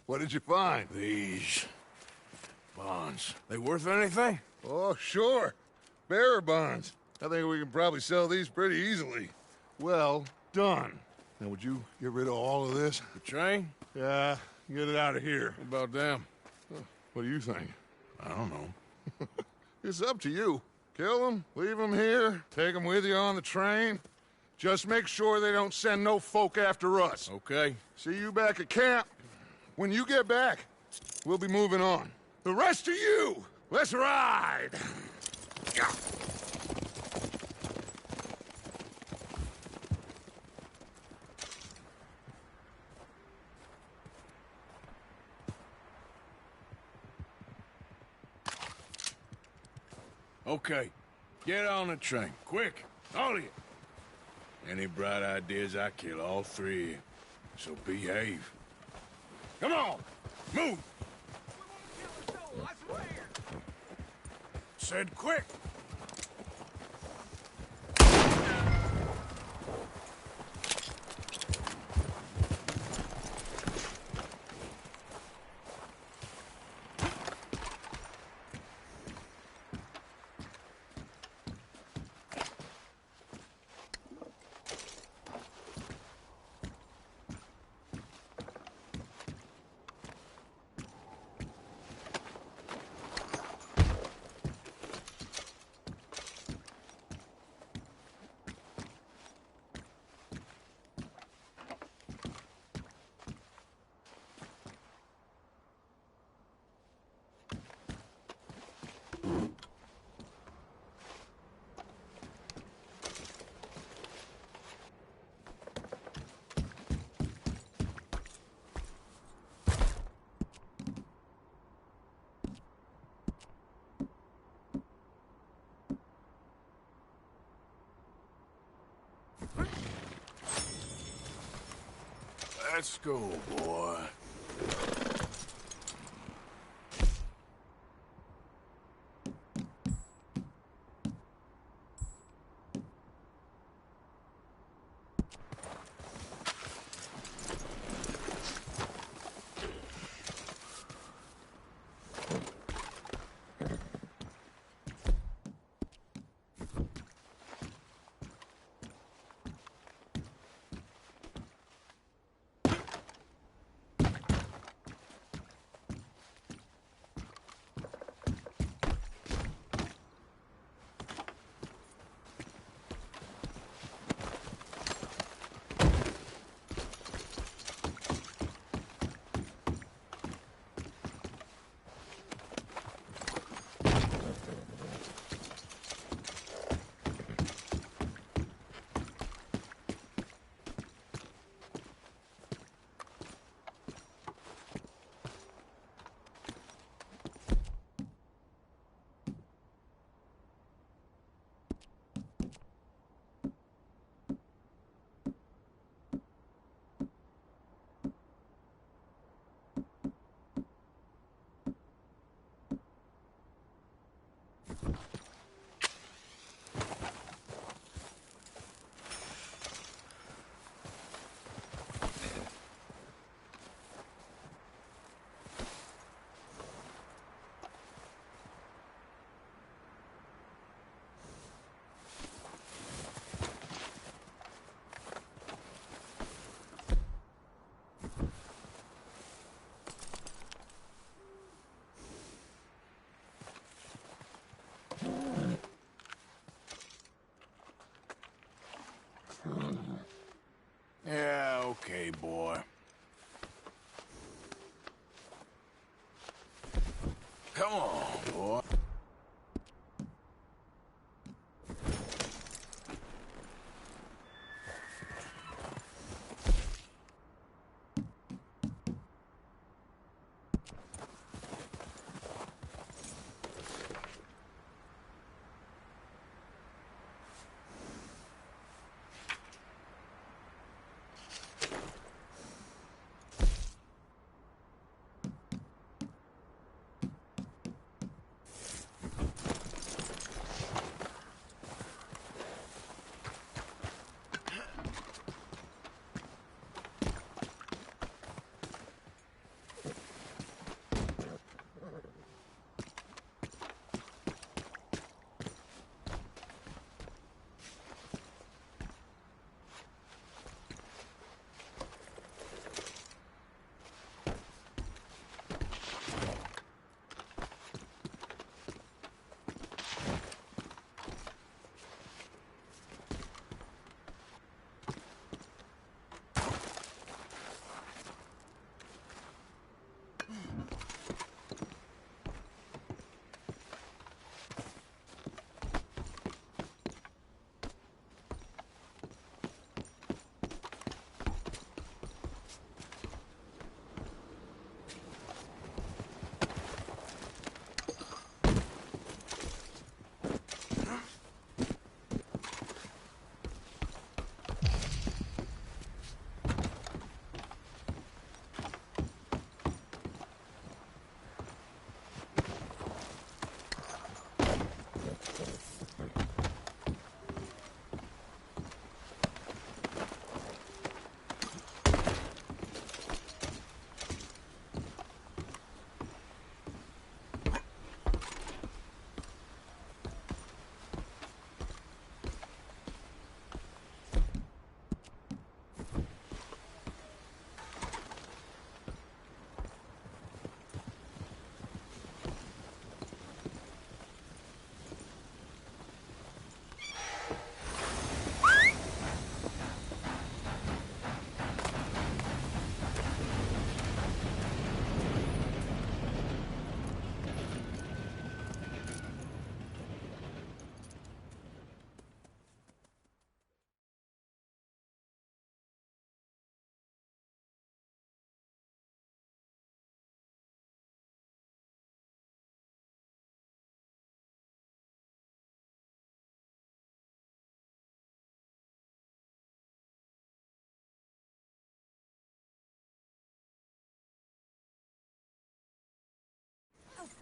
What did you find? These bonds. They worth anything? Oh, sure. Bearer bonds. I think we can probably sell these pretty easily. Well done. Now, would you get rid of all of this? The train? Yeah, get it out of here. What about them? What do you think? I don't know. It's up to you. Kill them, leave them here, take them with you on the train. Just make sure they don't send no folk after us. Okay. See you back at camp. When you get back, we'll be moving on. The rest of you, let's ride! Okay. Get on the train. Quick. All of you. Any bright ideas, I kill all three of you. So behave. Come on! Move! Said quick! Let's go, boy.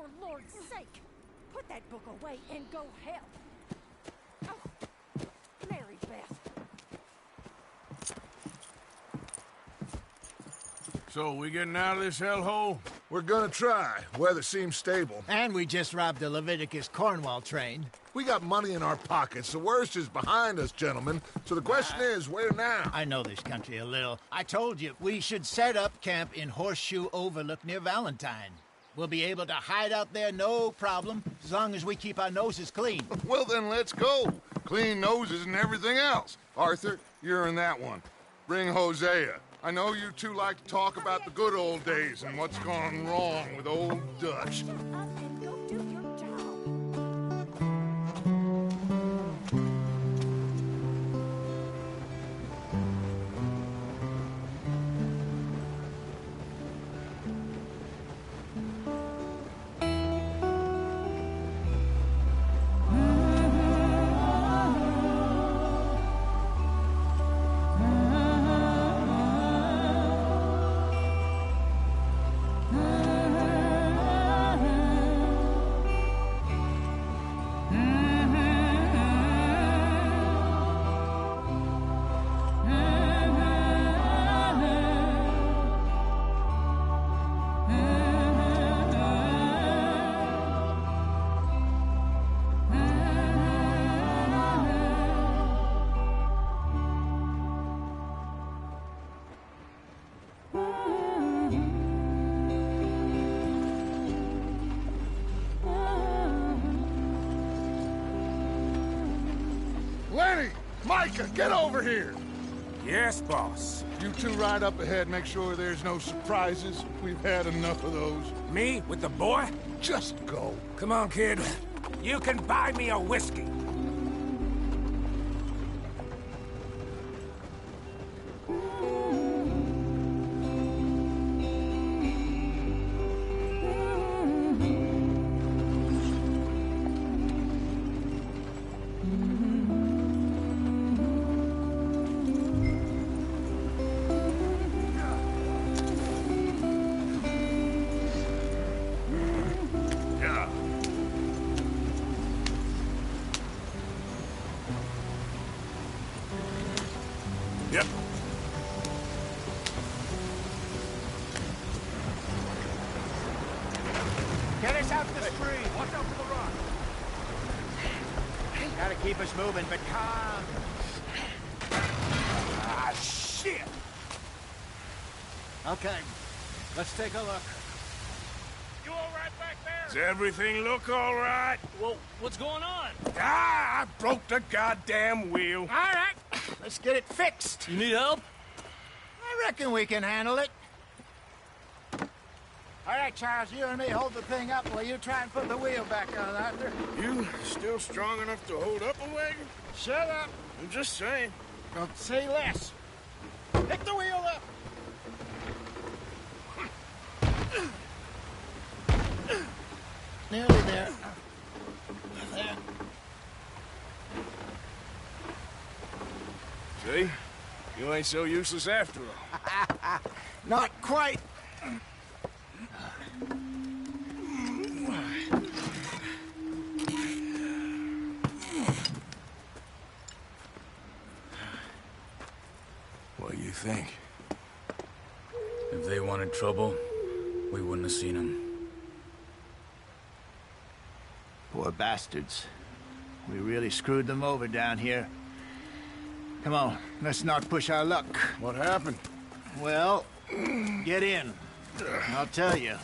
for Lord's sake! Put that book away and go help! Oh, Mary Beth. So, we getting out of this hellhole? We're gonna try. Weather seems stable. And we just robbed a Leviticus Cornwall train. We got money in our pockets. The worst is behind us, gentlemen. So the question is, where now? I know this country a little. I told you, we should set up camp in Horseshoe Overlook near Valentine. We'll be able to hide out there, no problem, as long as we keep our noses clean. Well, then let's go. Clean noses and everything else. Arthur, you're in that one. Bring Hosea. I know you two like to talk about the good old days and what's gone wrong with old Dutch. Micah, get over here! Yes, boss. You two ride up ahead, make sure there's no surprises. We've had enough of those. Me? With the boy? Just go. Come on, kid. You can buy me a whiskey. Yep. Get us out the street. Watch out for the rock. Gotta keep us moving, but calm. Ah, shit! Okay, let's take a look. You all right back there? Does everything look all right? Well, what's going on? Ah, I broke the goddamn wheel. All right, let's get it fixed. You need help? I reckon we can handle it. All right, Charles, you and me hold the thing up while you try and put the wheel back on, Arthur. You still strong enough to hold up a wagon? Shut up. I'm just saying. Don't say less. Pick the wheel up. Nearly there. There. See? You ain't so useless after all. Not quite. What do you think? If they wanted trouble, we wouldn't have seen them. Poor bastards. We really screwed them over down here. Come on, let's not push our luck. What happened? Well, get in. I'll tell you.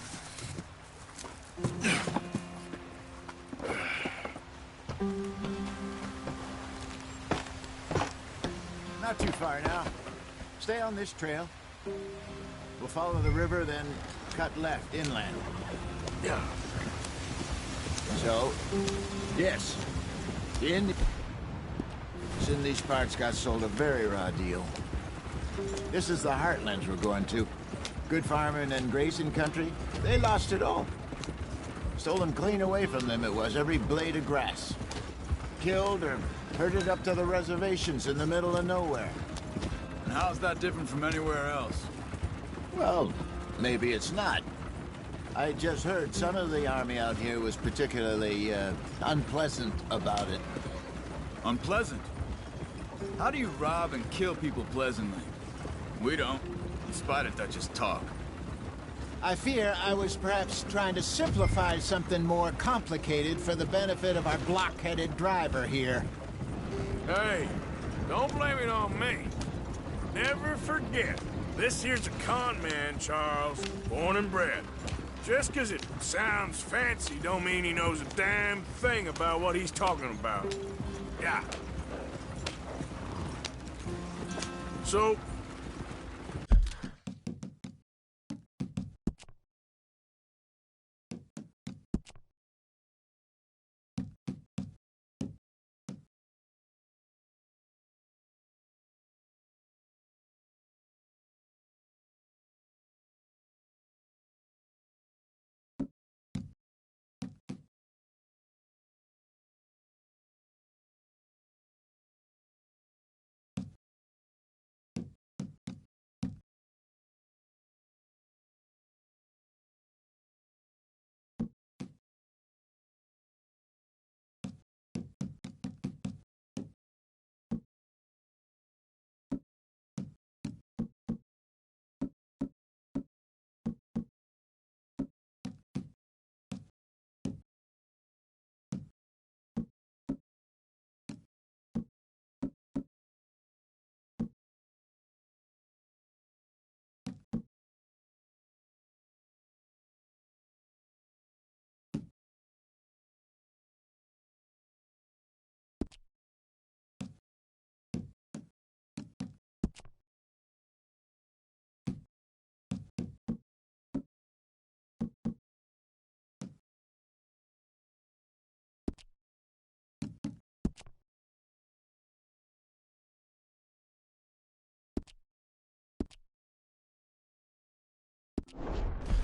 Not too far now. Stay on this trail. We'll follow the river, then cut left inland. Yeah. So, yes, in these parts got sold a very raw deal. This is the heartlands we're going to. Good farming and grazing country, they lost it all. Stolen clean away from them it was, every blade of grass. Killed or herded up to the reservations in the middle of nowhere. And how's that different from anywhere else? Well, maybe it's not. I just heard some of the army out here was particularly unpleasant about it. Unpleasant? How do you rob and kill people pleasantly? We don't, in spite of Dutch's talk. I fear I was perhaps trying to simplify something more complicated for the benefit of our block-headed driver here. Hey, don't blame it on me. Never forget, this here's a con man, Charles, born and bred. Just 'cause it sounds fancy don't mean he knows a damn thing about what he's talking about. Yeah. So,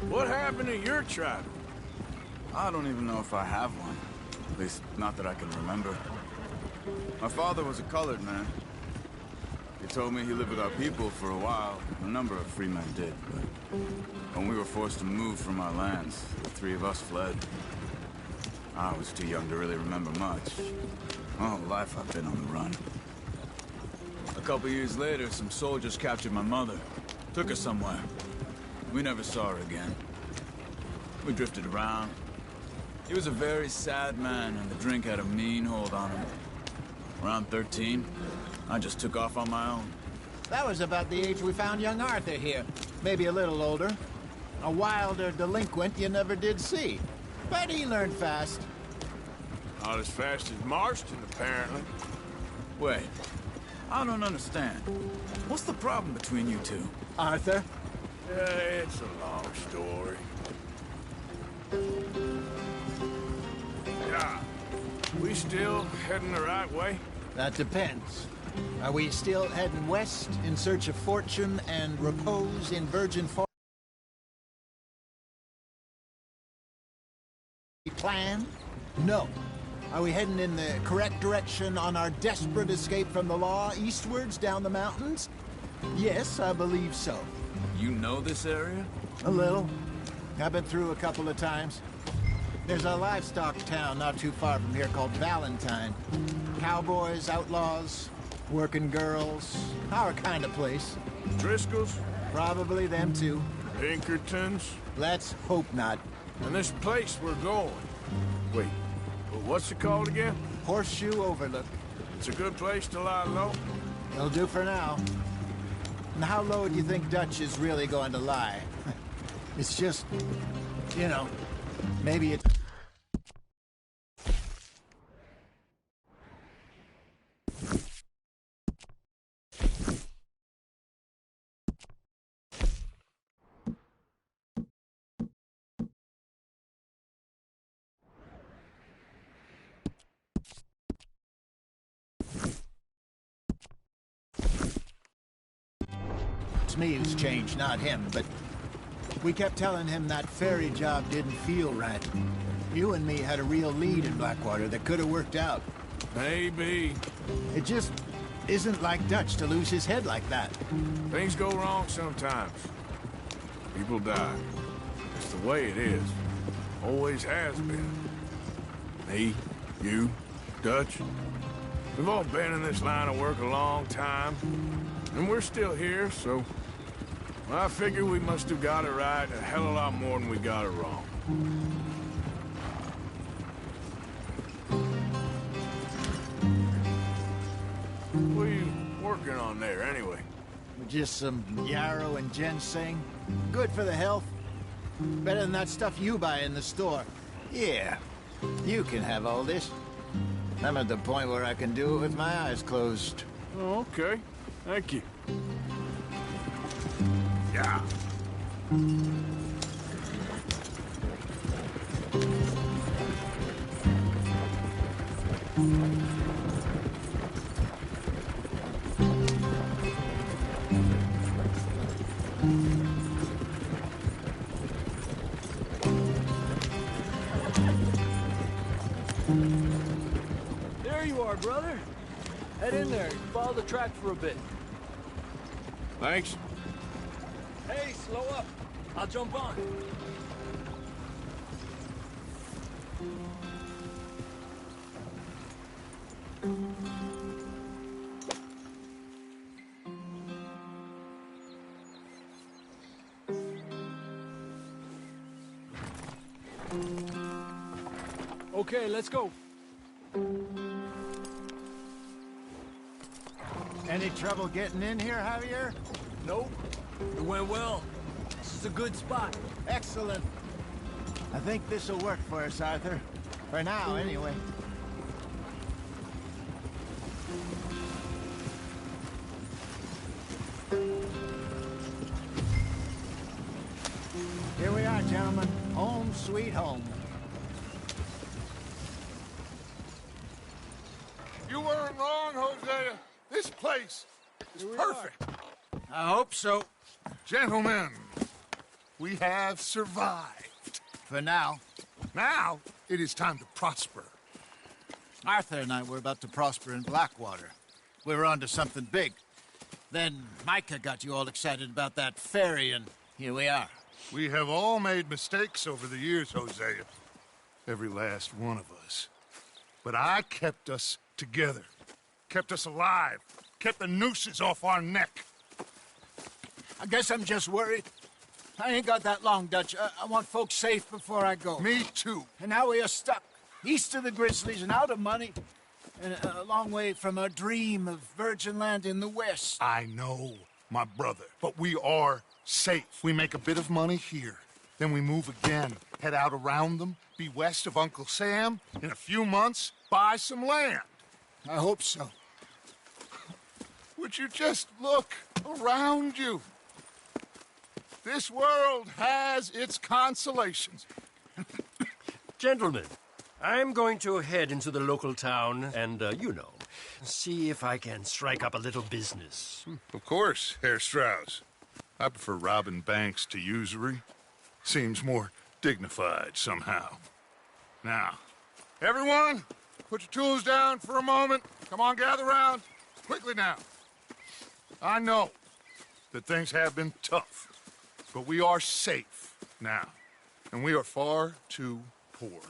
what happened to your tribe? I don't even know if I have one. At least, not that I can remember. My father was a colored man. He told me he lived with our people for a while. A number of free men did, but when we were forced to move from our lands, the three of us fled. I was too young to really remember much. My whole life I've been on the run. A couple years later, some soldiers captured my mother. Took her somewhere. We never saw her again. We drifted around. He was a very sad man, and the drink had a mean hold on him. Around 13, I just took off on my own. That was about the age we found young Arthur here. Maybe a little older. A wilder delinquent you never did see. But he learned fast. Not as fast as Marston, apparently. Wait, I don't understand. What's the problem between you two? Arthur? It's a long story. Yeah. We still heading the right way? That depends. Are we still heading west in search of fortune and repose in virgin forest? Plan? No. Are we heading in the correct direction on our desperate escape from the law eastwards down the mountains? Yes, I believe so. You know this area? A little. I've been through a couple of times. There's a livestock town not too far from here called Valentine. Cowboys, outlaws, working girls, our kind of place. Driscoll's? Probably them too. Pinkertons? Let's hope not. And this place we're going. Wait, what's it called again? Horseshoe Overlook. It's a good place to lie low? It'll do for now. And how low do you think Dutch is really going to lie? It's just, you know, maybe it's... It's me who's changed, not him, but we kept telling him that ferry job didn't feel right. You and me had a real lead in Blackwater that could have worked out. Maybe. It just isn't like Dutch to lose his head like that. Things go wrong sometimes. People die. It's the way it is. Always has been. Me, you, Dutch. We've all been in this line of work a long time. And we're still here, so... I figure we must have got it right a hell of a lot more than we got it wrong. What are you working on there, anyway? Just some yarrow and ginseng. Good for the health. Better than that stuff you buy in the store. Yeah, you can have all this. I'm at the point where I can do it with my eyes closed. Oh, okay. Thank you. Yeah. There you are, brother. Head in there. Follow the track for a bit. Thanks. Hey, slow up. I'll jump on. Okay, let's go. Any trouble getting in here, Javier? Nope. It went well. This is a good spot. Excellent. I think this'll work for us, Arthur. For now, anyway. Here we are, gentlemen. Home sweet home. You weren't wrong, Hosea. This place is perfect. I hope so. Gentlemen, we have survived. For now. Now, it is time to prosper. Arthur and I were about to prosper in Blackwater. We were onto something big. Then Micah got you all excited about that ferry, and here we are. We have all made mistakes over the years, Hosea. Every last one of us. But I kept us together. Kept us alive. Kept the nooses off our neck. I guess I'm just worried. I ain't got that long, Dutch. I want folks safe before I go. Me too. And now we are stuck, east of the Grizzlies and out of money, and a long way from our dream of virgin land in the west. I know, my brother, but we are safe. We make a bit of money here, then we move again, head out around them, be west of Uncle Sam, in a few months, buy some land. I hope so. Would you just look around you? This world has its consolations. Gentlemen, I'm going to head into the local town and, see if I can strike up a little business. Of course, Herr Strauss. I prefer robbing banks to usury. Seems more dignified somehow. Now, everyone, put your tools down for a moment. Come on, gather round. Quickly now. I know that things have been tough, but we are safe now, and we are far too poor.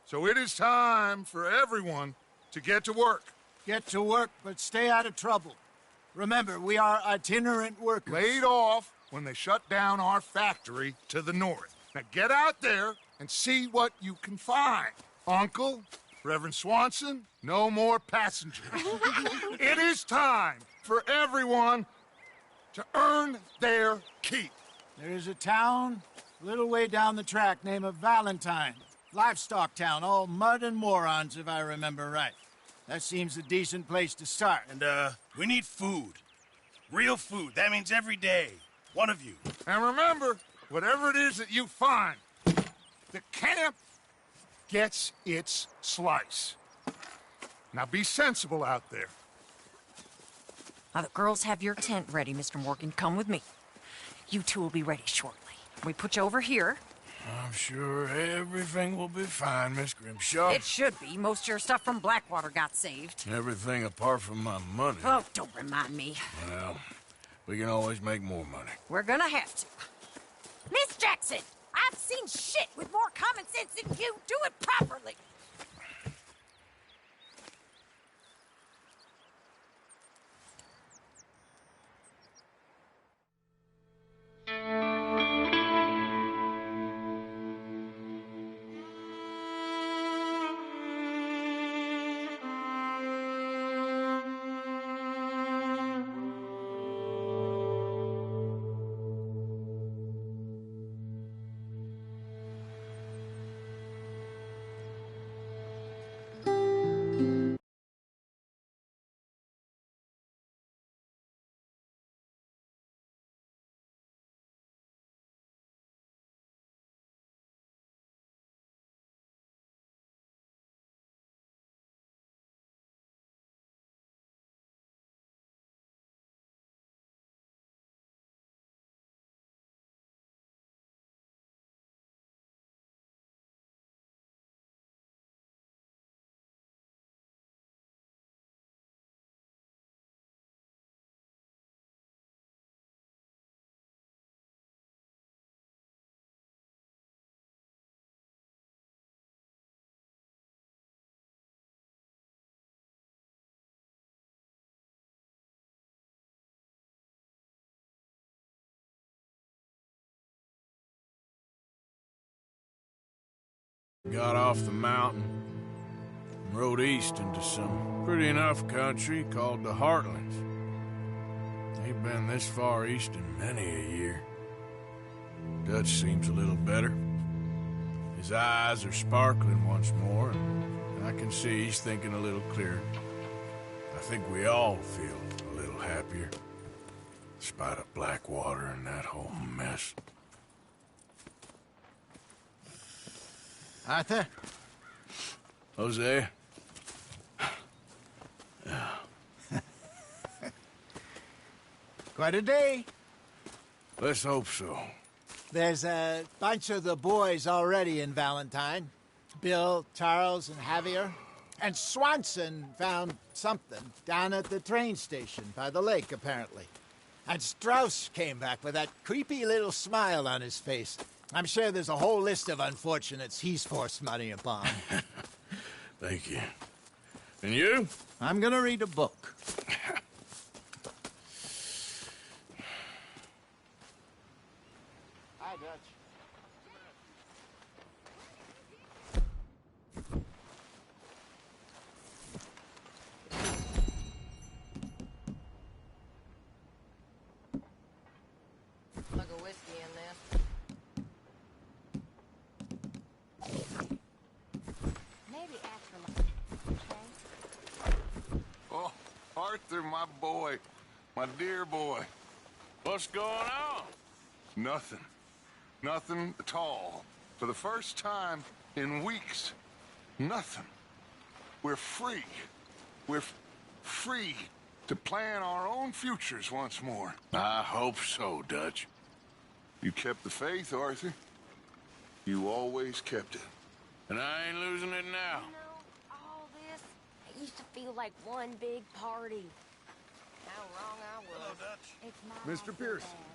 So it is time for everyone to get to work. Get to work, but stay out of trouble. Remember, we are itinerant workers. Laid off when they shut down our factory to the north. Now get out there and see what you can find. Uncle, Reverend Swanson, no more passengers. It is time for everyone to earn their keep. There is a town a little way down the track named Valentine. Livestock town, all mud and morons, if I remember right. That seems a decent place to start. And, we need food. Real food. That means every day. One of you. And remember, whatever it is that you find, the camp gets its slice. Now be sensible out there. Now, the girls have your tent ready, Mr. Morgan. Come with me. You two will be ready shortly. We put you over here. I'm sure everything will be fine, Miss Grimshaw. It should be. Most of your stuff from Blackwater got saved. Everything apart from my money. Oh, don't remind me. Well, we can always make more money. We're gonna have to. Miss Jackson! I've seen shit with more common sense than you. Do it properly. Got off the mountain and rode east into some pretty enough country called the Heartlands. Ain't been this far east in many a year. Dutch seems a little better. His eyes are sparkling once more, and I can see he's thinking a little clearer. I think we all feel a little happier, despite of Blackwater and that whole mess. Arthur? Jose? Quite a day. Let's hope so. There's a bunch of the boys already in Valentine. Bill, Charles, and Javier. And Swanson found something down at the train station by the lake, apparently. And Strauss came back with that creepy little smile on his face. I'm sure there's a whole list of unfortunates he's forced money upon. Thank you. And you? I'm gonna read a book. Hi, Dutch. Plug of whiskey in there. Maybe after lunch, okay? Oh, Arthur, my boy. My dear boy. What's going on? Nothing. Nothing at all. For the first time in weeks. Nothing. We're free. We're free to plan our own futures once more. I hope so, Dutch. You kept the faith, Arthur. You always kept it. And I ain't losing it now. You know, all this, it used to feel like one big party. How wrong I was. Hello, Dutch. It's not Mr. so Pearson. bad.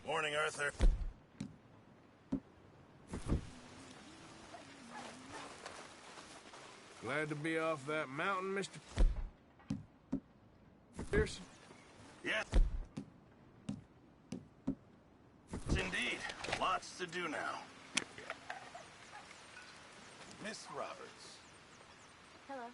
Morning, Arthur. Glad to be off that mountain, Mr. Pearson? Yes. Indeed. Lots to do now. Miss Roberts. Hello.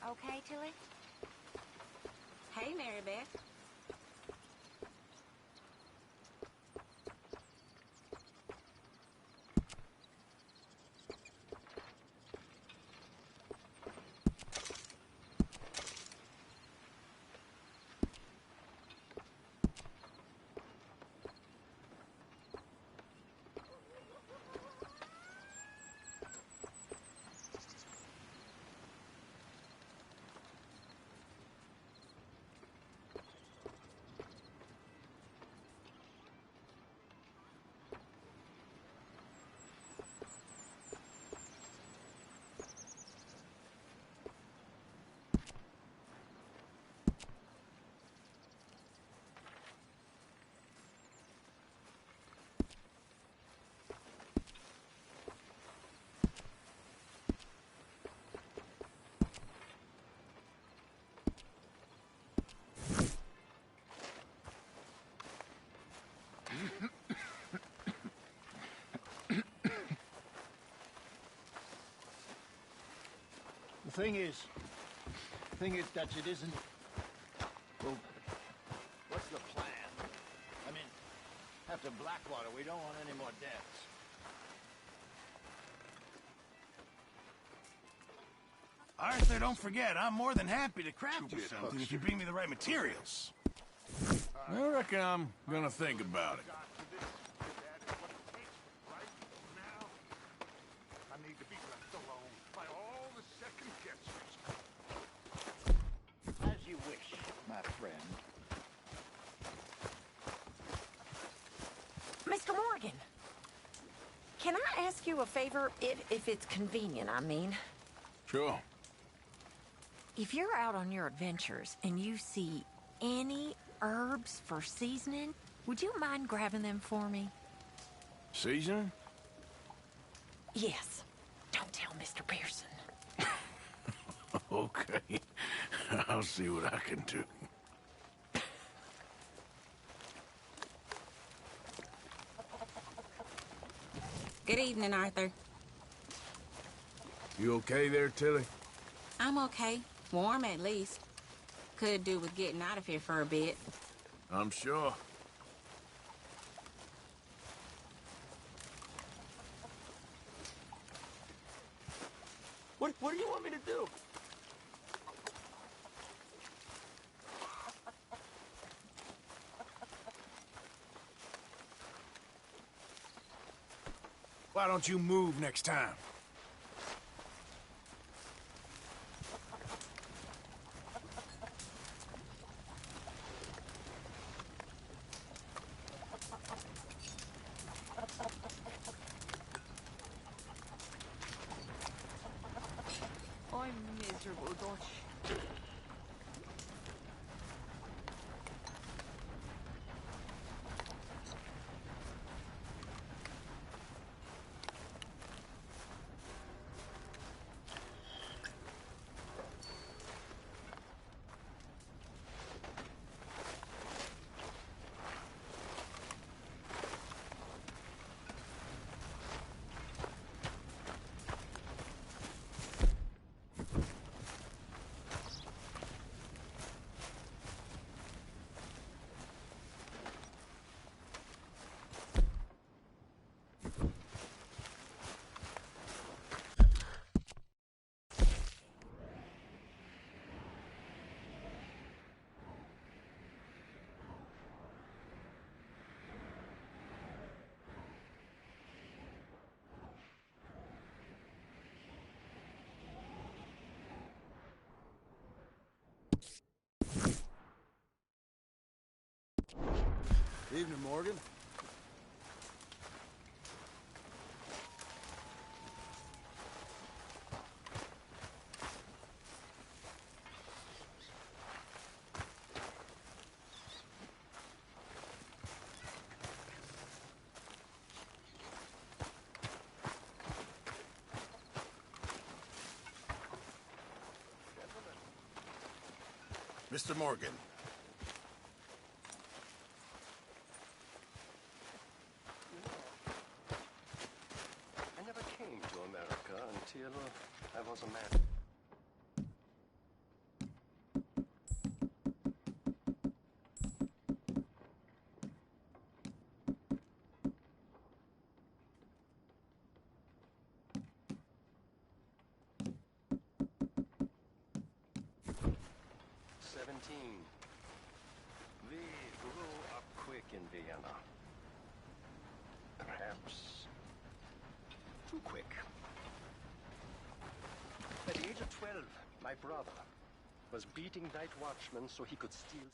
Okay, Tilly? Hey, Mary Beth. The thing is, Dutch, it isn't... Well, what's the plan? I mean, after Blackwater, we don't want any more deaths. Arthur, don't forget, I'm more than happy to craft you something if you bring me the right materials. I reckon I'm gonna think about it. I need to be left alone by all the second guessers. As you wish, my friend. Mr. Morgan, can I ask you a favor, if it's convenient, I mean? Sure. If you're out on your adventures and you see any herbs for seasoning, would you mind grabbing them for me? Seasoning? Yes. Don't tell Mr. Pearson. Okay. I'll see what I can do. Good evening, Arthur. You okay there, Tilly? I'm okay. Warm, at least. Could do with getting out of here for a bit. I'm sure. What do you want me to do? Why don't you move next time? I'm miserable, Dutch. Evening, Morgan. Mr. Morgan. I never came to America until I was a man. We grew up quick in Vienna. Perhaps too quick. At the age of 12, my brother was beating night watchmen so he could steal some.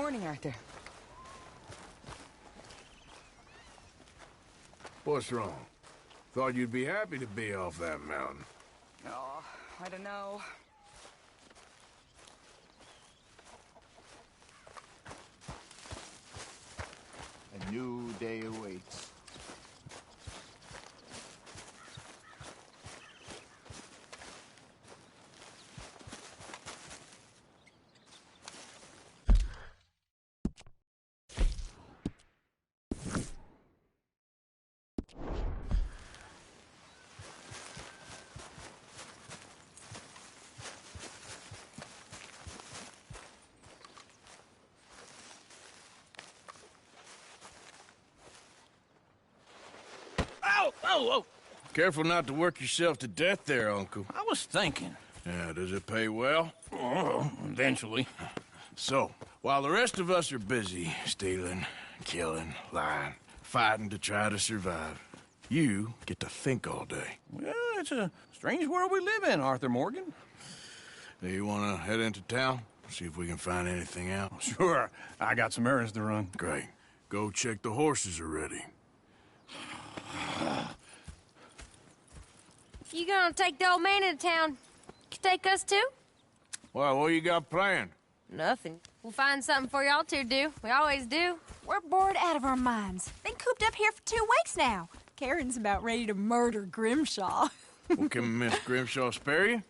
morning, Arthur. What's wrong? Thought you'd be happy to be off that mountain. Oh, I don't know. A new day awaits. Oh! Careful not to work yourself to death there, Uncle. I was thinking. Yeah, does it pay well? Oh, eventually. So, while the rest of us are busy stealing, killing, lying, fighting to try to survive, you get to think all day. Well, it's a strange world we live in, Arthur Morgan. Do you want to head into town? See if we can find anything out? Sure. I got some errands to run. Great. Go check the horses are ready. You gonna take the old man into town? You take us too? Well, what you got planned? Nothing. We'll find something for y'all to do. We always do. We're bored out of our minds. Been cooped up here for 2 weeks now. Karen's about ready to murder Grimshaw. Well, can Miss Grimshaw spare you?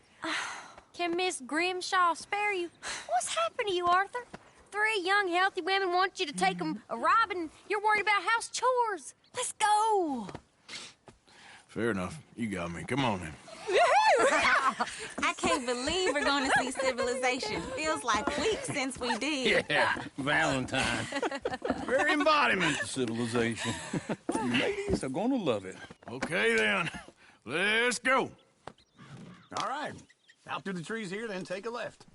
Can Miss Grimshaw spare you? What's happened to you, Arthur? 3 young, healthy women want you to take them a robbing. You're worried about house chores. Let's go. Fair enough. You got me. Come on then. I can't believe we're going to see civilization. Feels like weeks since we did. Yeah, Valentine. Very embodiment of civilization. You ladies are gonna love it. Okay then. Let's go. All right. Out through the trees here, then take a left.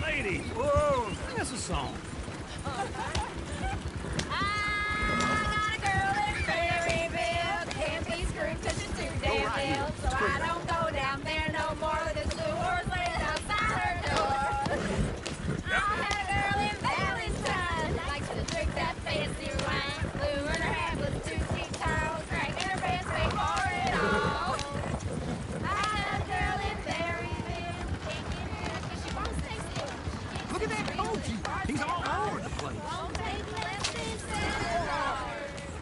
Lady, whoa, sing us a song. Look at that coach. He's all over the place.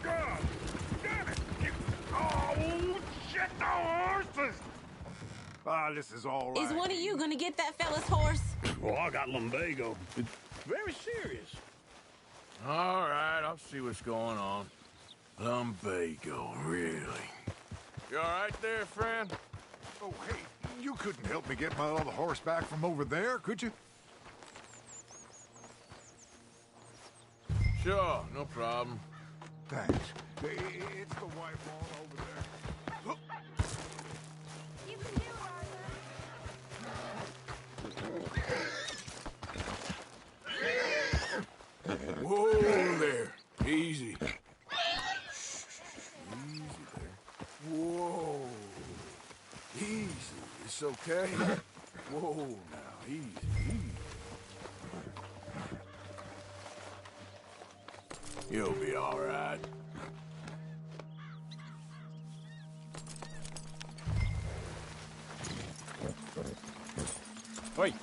God damn it! Oh, shit, the horses! Ah, this is all right. Is one of you gonna get that fella's horse? Well, I got lumbago. It's very serious. All right, I'll see what's going on. Lumbago, really? You all right there, friend? Oh, hey, you couldn't help me get my other horse back from over there, could you? Sure, no problem. Thanks. It's the white wall over there. Whoa there. Easy. Easy there. Whoa. Easy. It's okay. Whoa now. Easy. You'll be all right. Wait.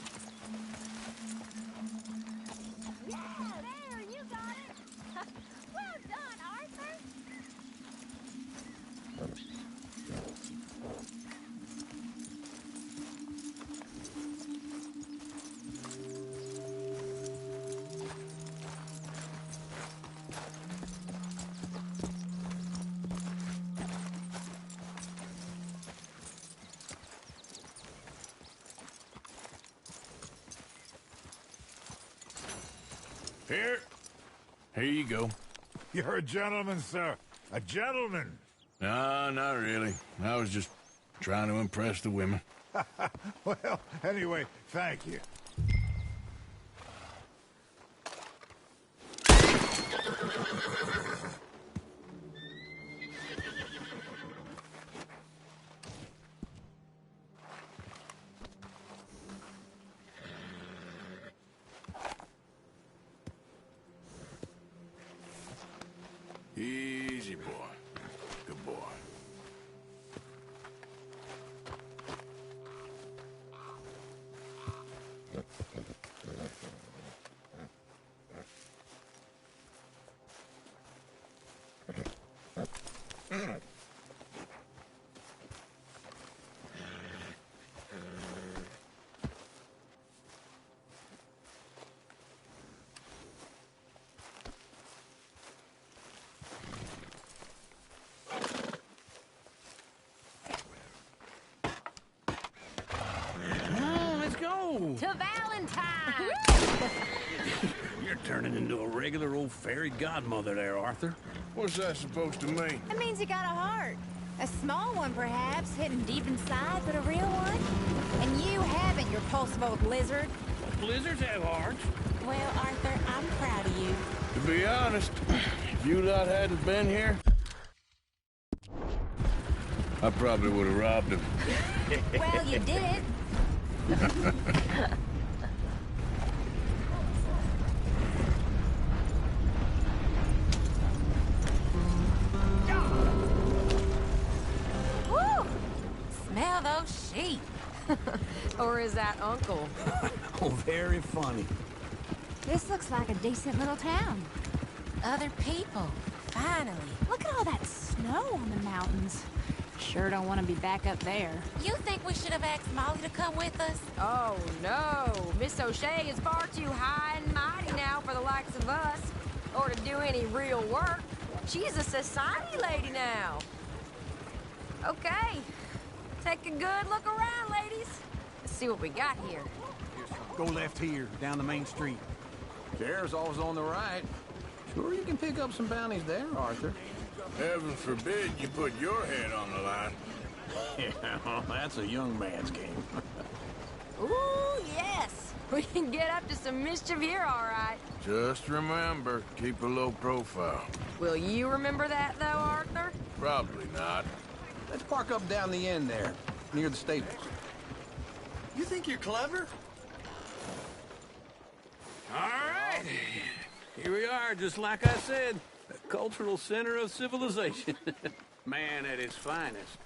There, you got it. Well done, Arthur. Here you go. You're a gentleman, sir. A gentleman. No, not really. I was just trying to impress the women. Well, anyway, thank you. Easy, boy. Good boy. To Valentine! You're turning into a regular old fairy godmother there, Arthur. What's that supposed to mean? That means you got a heart. A small one, perhaps, hidden deep inside, but a real one. And you haven't, you repulsive old lizard. Blizzards have hearts. Well, Arthur, I'm proud of you. To be honest, if you lot hadn't been here, I probably would have robbed him. Well, you did. Woo! Smell those sheep. Or is that Uncle? Oh, very funny. This looks like a decent little town. Other people. Finally. Look at all that snow on the mountains. Sure don't want to be back up there. You think we should have asked Molly to come with us? Oh, no. Miss O'Shea is far too high and mighty now for the likes of us, or to do any real work. She's a society lady now. Okay. Take a good look around, ladies. Let's see what we got here. Go left here, down the main street. Sheriff's always on the right. Sure you can pick up some bounties there, Arthur. Heaven forbid you put your head on the line. Yeah, well, that's a young man's game. Ooh, yes. We can get up to some mischief here, all right. Just remember, keep a low profile. Will you remember that, though, Arthur? Probably not. Let's park up down the end there, near the stables. You think you're clever? All right. Here we are, just like I said. A cultural center of civilization. Man at its finest.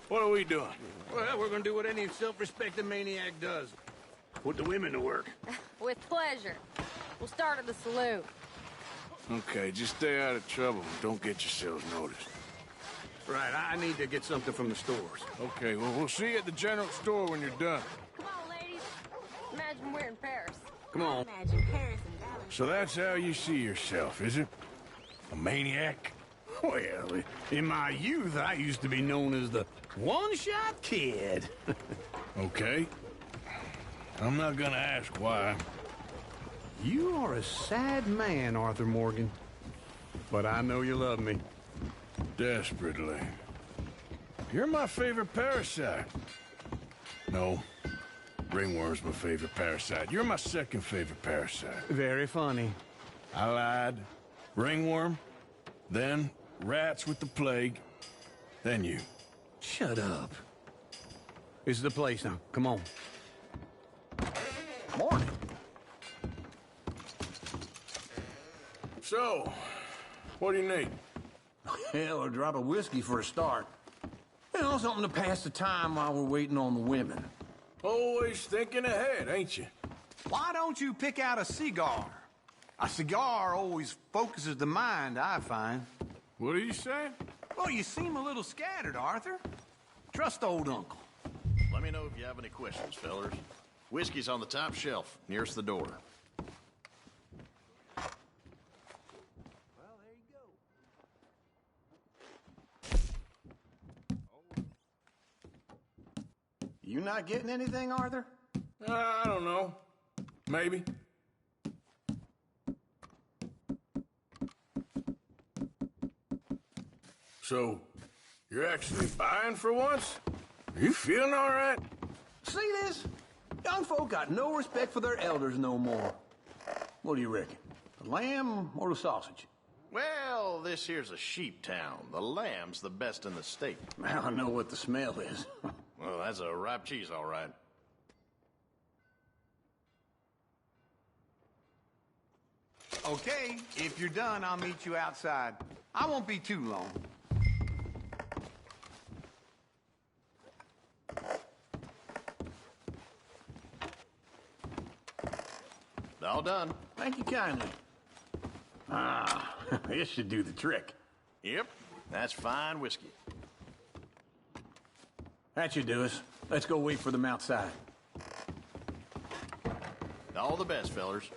What are we doing? Well, we're gonna do what any self-respecting maniac does. Put the women to work. With pleasure. We'll start at the saloon. Okay, just stay out of trouble and don't get yourselves noticed. Right, I need to get something from the stores. Okay, well, we'll see you at the general store when you're done. Come on, ladies. Imagine we're in Paris. Come on. Imagine Paris and Dallas. So that's how you see yourself, is it? A maniac? Well, in my youth, I used to be known as the one-shot kid. Okay. I'm not gonna ask why. You are a sad man, Arthur Morgan. But I know you love me. Desperately. You're my favorite parasite. No. Ringworm's my favorite parasite. You're my second favorite parasite. Very funny. I lied. Ringworm. Then rats with the plague. Then you. Shut up. This is the place now. Come on. Morning. So, what do you need? Hell, a drop of whiskey for a start. You know, something to pass the time while we're waiting on the women. Always thinking ahead, ain't you? Why don't you pick out a cigar? A cigar always focuses the mind, I find. What are you saying? Well, you seem a little scattered, Arthur. Trust old uncle. Let me know if you have any questions, fellers. Whiskey's on the top shelf, nearest the door. You not getting anything, Arthur? I don't know. Maybe. So, you're actually buying for once? Are you feeling all right? See this? Young folk got no respect for their elders no more. What do you reckon? The lamb or the sausage? Well, this here's a sheep town. The lamb's the best in the state. Now I know what the smell is. Well, that's a ripe cheese, all right. Okay, if you're done, I'll meet you outside. I won't be too long. All done. Thank you kindly. Ah, this should do the trick. Yep, that's fine whiskey. That should do us. Let's go wait for them outside. All the best, fellers.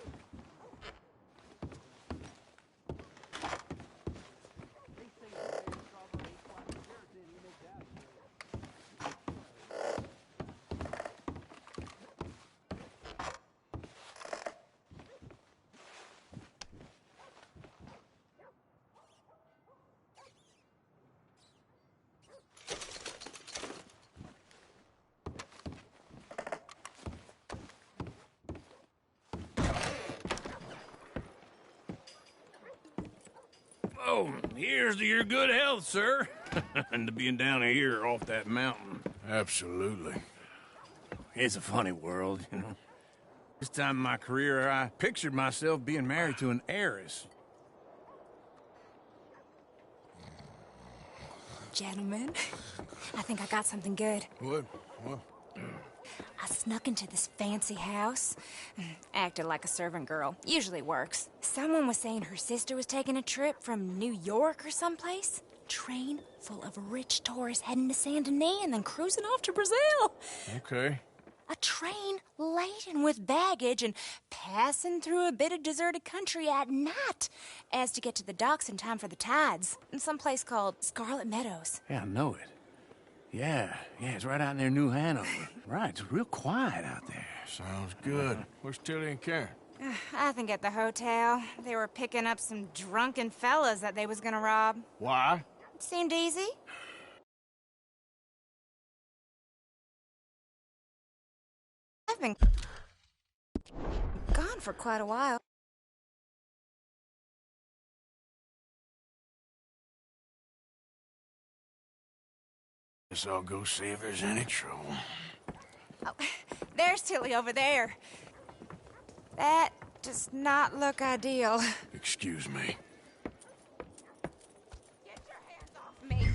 Oh, here's to your good health, sir. And to being down here off that mountain. Absolutely. It's a funny world, you know. This time in my career, I pictured myself being married to an heiress. Gentlemen, I think I got something good. What? I snuck into this fancy house, acted like a servant girl. Usually works. Someone was saying her sister was taking a trip from New York or someplace. Train full of rich tourists heading to Saint Denis and then cruising off to Brazil. Okay. A train laden with baggage and passing through a bit of deserted country at night as to get to the docks in time for the tides in some place called Scarlet Meadows. Yeah, I know it. Yeah, it's right out near New Hanover. Right, it's real quiet out there. Sounds good. Where's Tilly and Karen? I think at the hotel. They were picking up some drunken fellas that they was gonna rob. Why? It seemed easy. I've been gone for quite a while. Guess I'll go see if there's any trouble. Oh, there's Tilly over there. That does not look ideal. Excuse me. Get your hands off me! You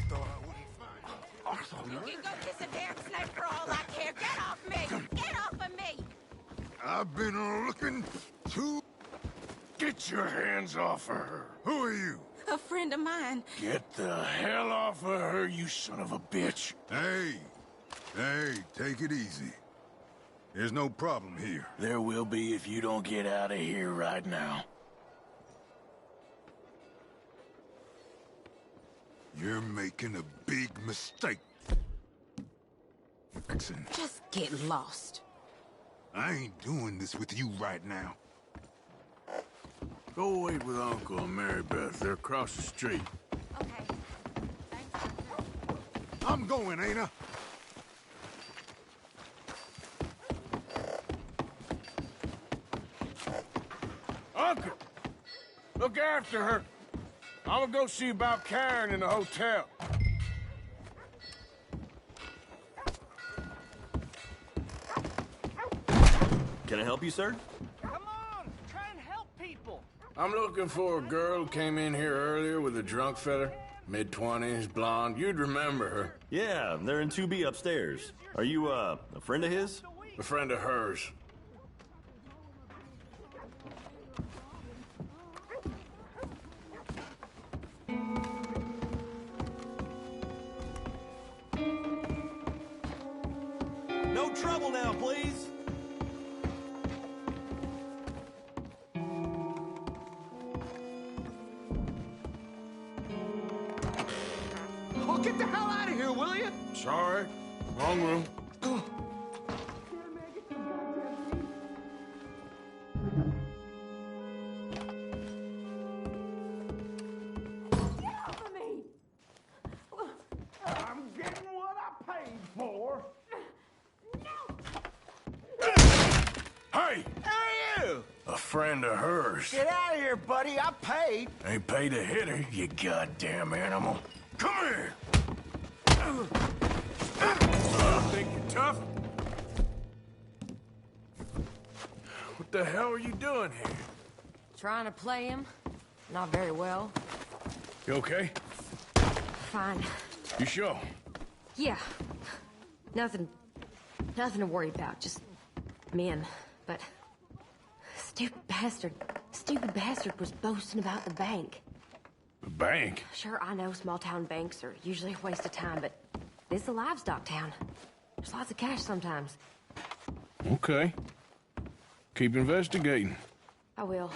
can go kiss a damn snake for all I care. Get off me! Get off of me! I've been looking to... Get your hands off of her. Who are you? A friend of mine. Get the hell off of her, you son of a bitch. Hey, take it easy. There's no problem here. There will be if you don't get out of here right now. You're making a big mistake. Jackson, Just get lost. I ain't doing this with you right now. Go wait with Uncle and Mary Beth. They're across the street. Okay. I'm going, ain't I? Uncle! Look after her. I'm gonna go see about Karen in the hotel. Can I help you, sir? Come on, try and help people. I'm looking for a girl who came in here earlier with a drunk fella. Mid-20s, blonde. You'd remember her. Yeah, they're in 2B upstairs. Are you, a friend of his? A friend of hers. No trouble now, please. Oh, get the hell out of here, will you? Sorry. Wrong room. Get off of me! I'm getting what I paid for. Hey! Who are you? A friend of hers. Get out of here, buddy. I paid. Ain't paid to hit her, you goddamn animal. Come here! Think you're tough? What the hell are you doing here? Trying to play him. Not very well. You okay? Fine. You sure? Yeah. Nothing to worry about. Just men. But stupid bastard was boasting about the bank. The bank? Sure, I know small town banks are usually a waste of time, but this is a livestock town. There's lots of cash sometimes. Okay. Keep investigating. I will.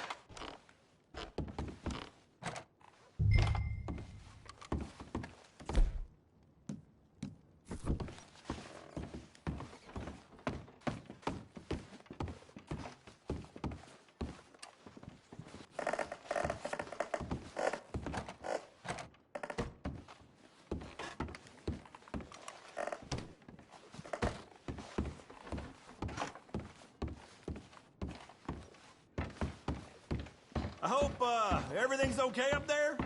I hope, everything's okay up there?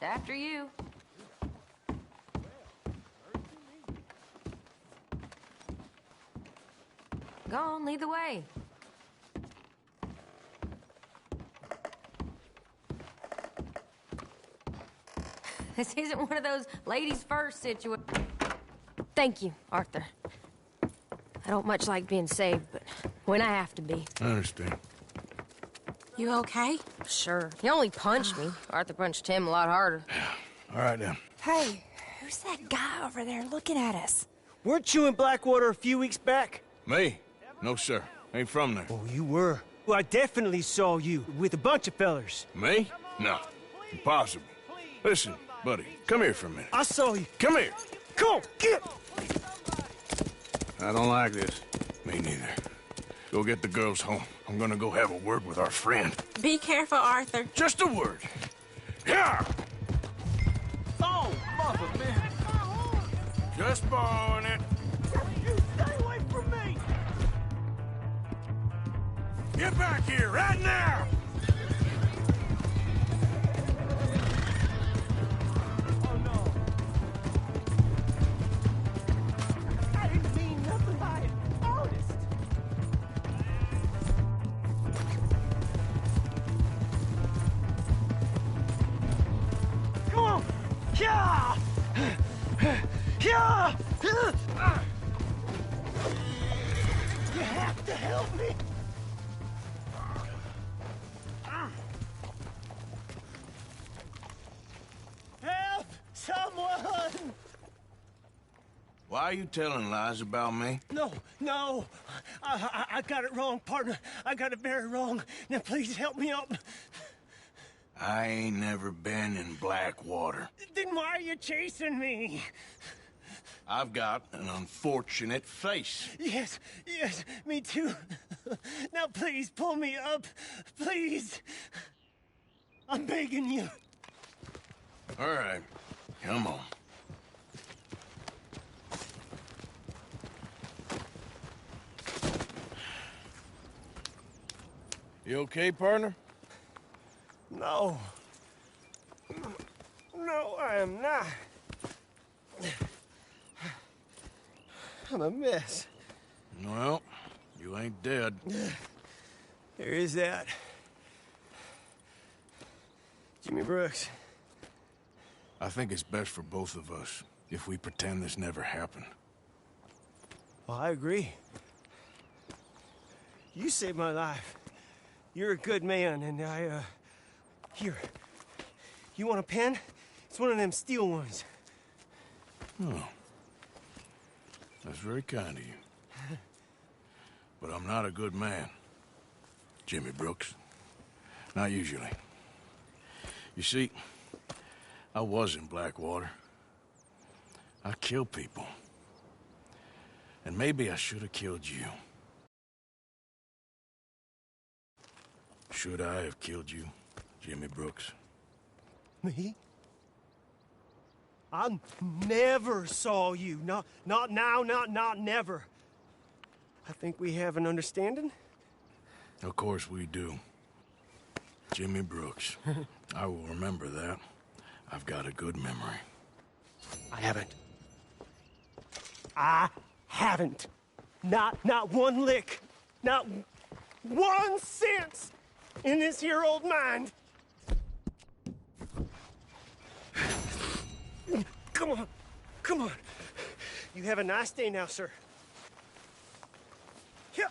After you. Go on, lead the way. This isn't one of those ladies first situations. Thank you, Arthur. I don't much like being saved, but when I have to be. I understand. You okay? Sure. He only punched me. Arthur punched him a lot harder. All right, then. Hey, who's that guy over there looking at us? Weren't you in Blackwater a few weeks back? Me? No, sir. Ain't from there. Oh, you were. Well, I definitely saw you with a bunch of fellers. Me? No. Impossible. Listen, buddy, come here for a minute. I saw you. Come here. Come on, get! I don't like this. Me neither. Go get the girls home. I'm gonna go have a word with our friend. Be careful, Arthur. Just a word. Yeah! Oh, mother, man. Just borrowing it. You stay away from me! Get back here, right now! Oh, no. I didn't mean nothing by it. Honest. Come on! Yeah! Yeah! You have to help me. Help! Someone! Why are you telling lies about me? No. I got it wrong, partner. I got it very wrong. Now, please help me up. I ain't never been in Blackwater. Then why are you chasing me? I've got an unfortunate face. Yes, me too. Now, please, pull me up. Please. I'm begging you. All right, come on. You okay, partner? No. No, I am not. I'm a mess. Well, you ain't dead. There is that. Jimmy Brooks. I think it's best for both of us if we pretend this never happened. Well, I agree. You saved my life. You're a good man, and here. You want a pen? It's one of them steel ones. Oh. That's very kind of you. But I'm not a good man, Jimmy Brooks. Not usually. You see, I was in Blackwater. I killed people. And maybe I should have killed you. Should I have killed you, Jimmy Brooks? Me? I never saw you. Not now, not never. I think we have an understanding. Of course we do. Jimmy Brooks. I will remember that. I've got a good memory. I haven't. Not one lick. Not 1 cent in this here old mind. Come on. You have a nice day now, sir. Yeah.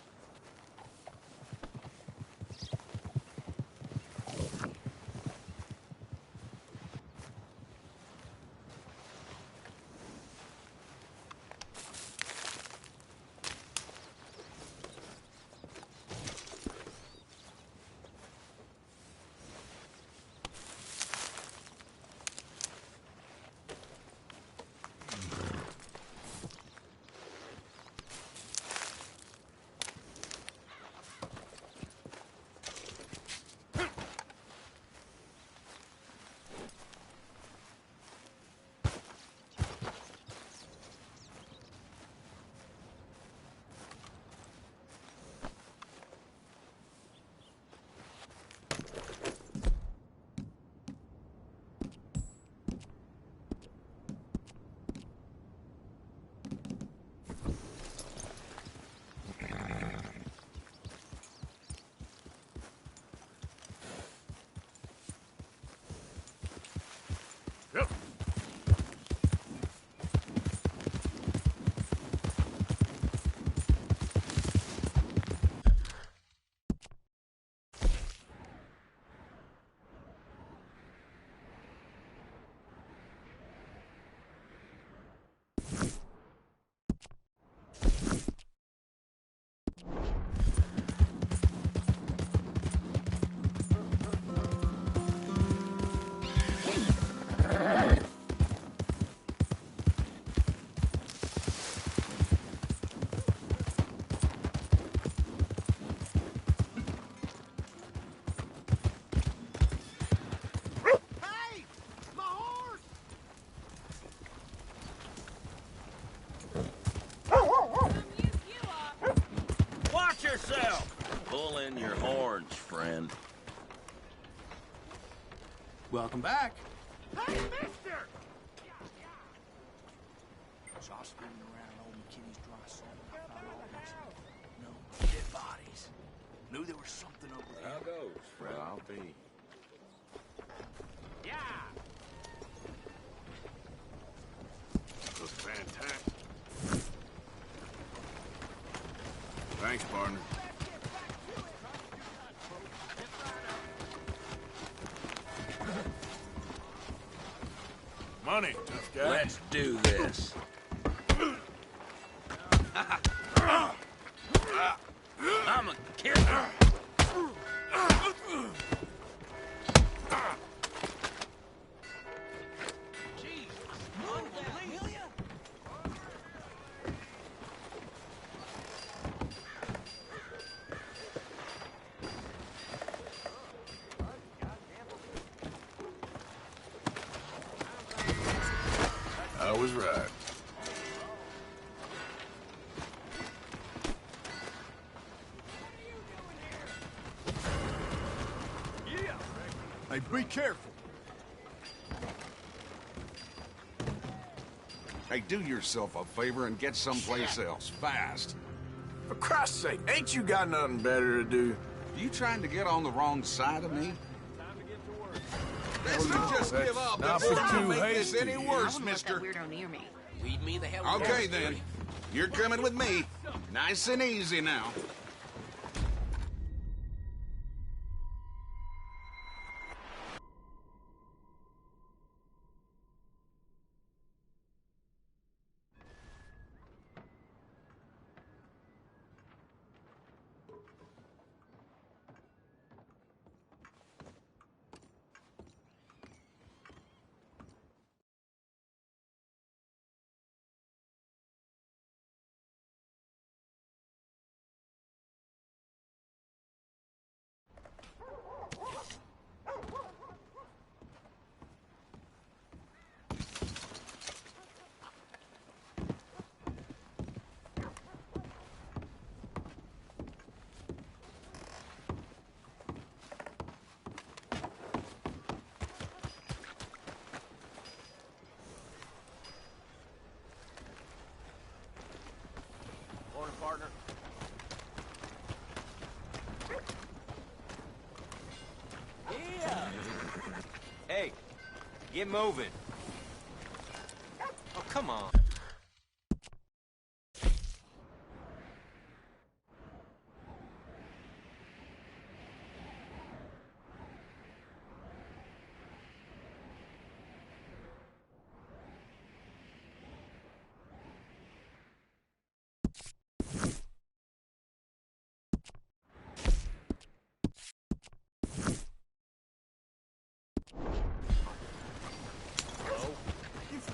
friend. Welcome back. Hey, mister! So I was spinning around old McKinney's dry salt. I found all these dead bodies. Knew there was something over there. How goes, Fred? Well, I'll be. Yeah! That was fantastic. Thanks, partner. Money, tough guy. Let's do this. I'm a killer. I was right. Hey, be careful. Hey, do yourself a favor and get someplace else, fast. For Christ's sake, ain't you got nothing better to do? You trying to get on the wrong side of me? Best you just give up not before for I too make this hasty. any worse, mister. Weirdo near me. Leave me the hell alone. Okay, then. You're coming with me. Nice and easy now. Morning, partner. Yeah. Hey, get moving. Oh, come on.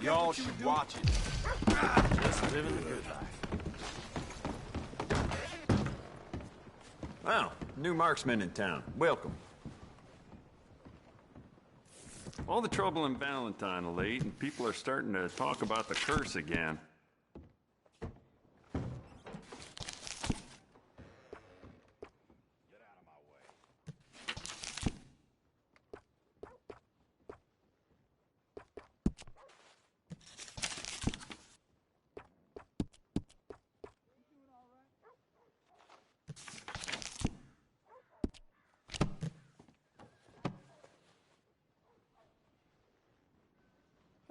Y'all should watch it. Just living the good life. Wow, new marksman in town. Welcome. All the trouble in Valentine late, and people are starting to talk about the curse again.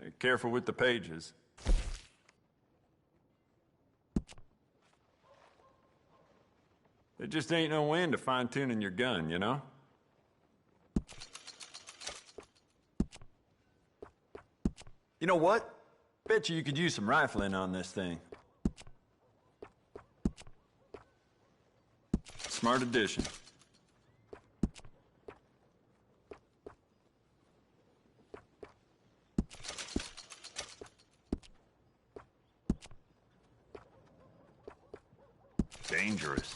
Hey, careful with the pages. There just ain't no end to fine-tuning your gun, you know? You know what? Bet you could use some rifling on this thing. Smart addition. Dangerous.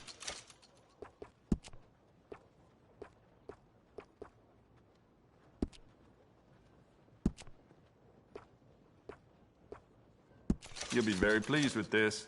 You'll be very pleased with this.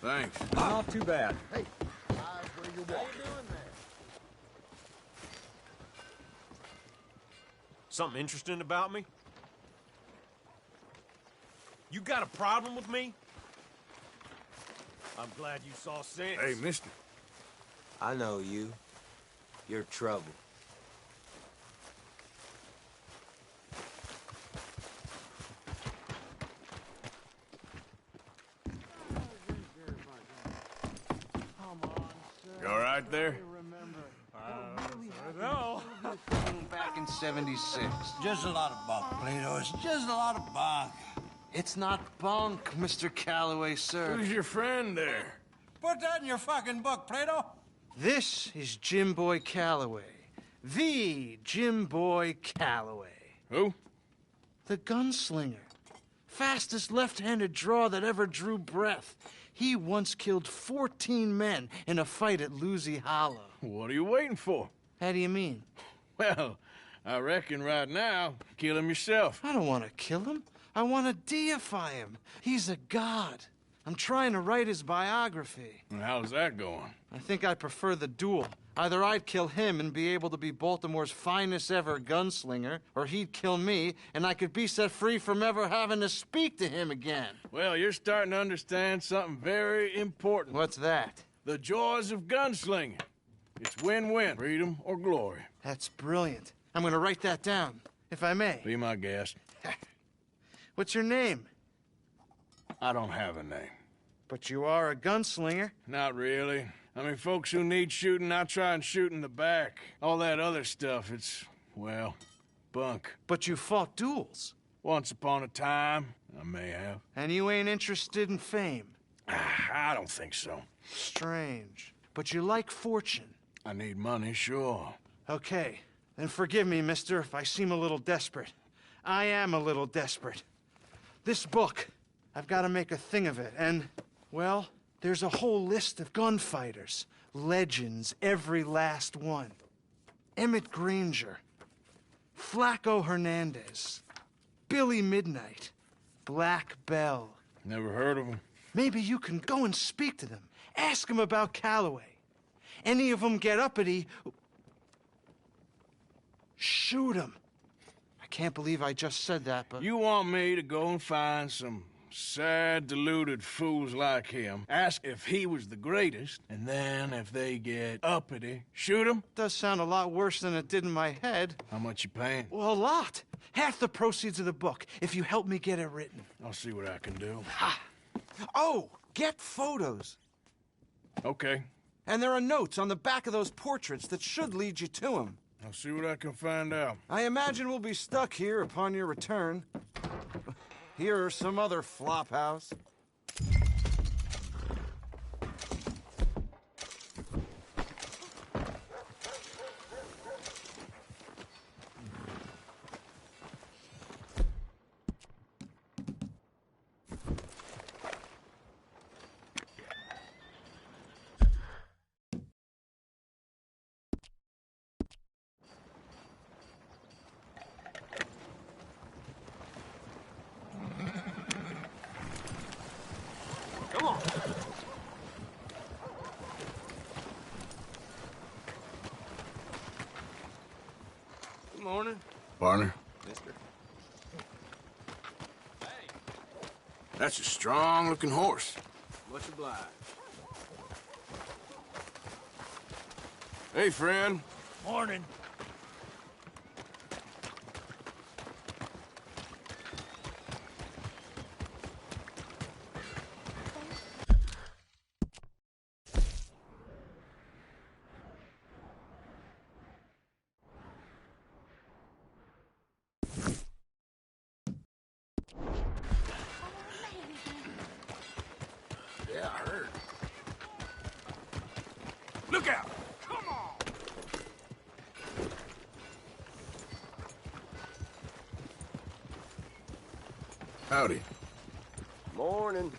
Thanks. Not too bad. Hey, eyes where you walk. Something interesting about me? You got a problem with me? I'm glad you saw sense. Hey, mister. I know you. You're trouble. You all right there? No. Back in 76. Just a lot of bunk, Plato. It's just a lot of bunk. It's not bunk, Mr. Calloway, sir. Who's your friend there? Put that in your fucking book, Plato. This is Jim Boy Calloway. The Jim Boy Calloway. Who? The gunslinger. Fastest left-handed draw that ever drew breath. He once killed 14 men in a fight at Lucy Hollow. What are you waiting for? How do you mean? Well, I reckon right now, kill him yourself. I don't want to kill him. I want to deify him. He's a god. I'm trying to write his biography. And how's that going? I think I prefer the duel. Either I'd kill him and be able to be Baltimore's finest ever gunslinger, or he'd kill me and I could be set free from ever having to speak to him again. Well, you're starting to understand something very important. What's that? The joys of gunslinging. It's win-win, freedom or glory. That's brilliant. I'm going to write that down, if I may. Be my guest. What's your name? I don't have a name. But you are a gunslinger. Not really. I mean, folks who need shooting, I try and shoot in the back. All that other stuff, it's, well, bunk. But you fought duels. Once upon a time, I may have. And you ain't interested in fame. I don't think so. Strange. But you like fortune. I need money, sure. Okay. Then forgive me, mister, if I seem a little desperate. I am a little desperate. This book, I've got to make a thing of it, and, well, there's a whole list of gunfighters. Legends, every last one. Emmett Granger, Flaco Hernandez, Billy Midnight, Black Bell. Never heard of them. Maybe you can go and speak to them. Ask them about Calloway. Any of them get uppity, shoot them. I can't believe I just said that, but... You want me to go and find some sad, deluded fools like him, ask if he was the greatest, and then if they get uppity, shoot him? Does sound a lot worse than it did in my head. How much you paying? Well, a lot. Half the proceeds of the book, if you help me get it written. I'll see what I can do. Ha! Oh, get photos. Okay. And there are notes on the back of those portraits that should lead you to him. I'll see what I can find out. I imagine we'll be stuck here upon your return. Here or some other flop house. Come on. Good morning. Partner. Mister. That's a strong-looking horse. Much obliged. Hey, friend. Morning. Yeah, I heard. Look out! Come on! Howdy. Morning.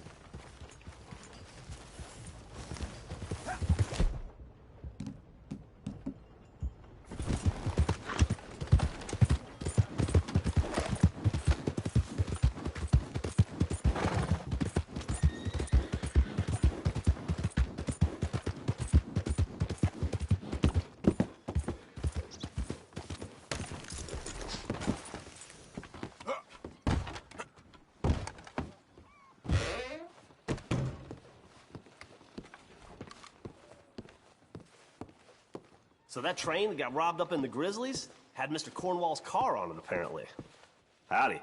So that train that got robbed up in the Grizzlies had Mr. Cornwall's car on it, apparently. Howdy.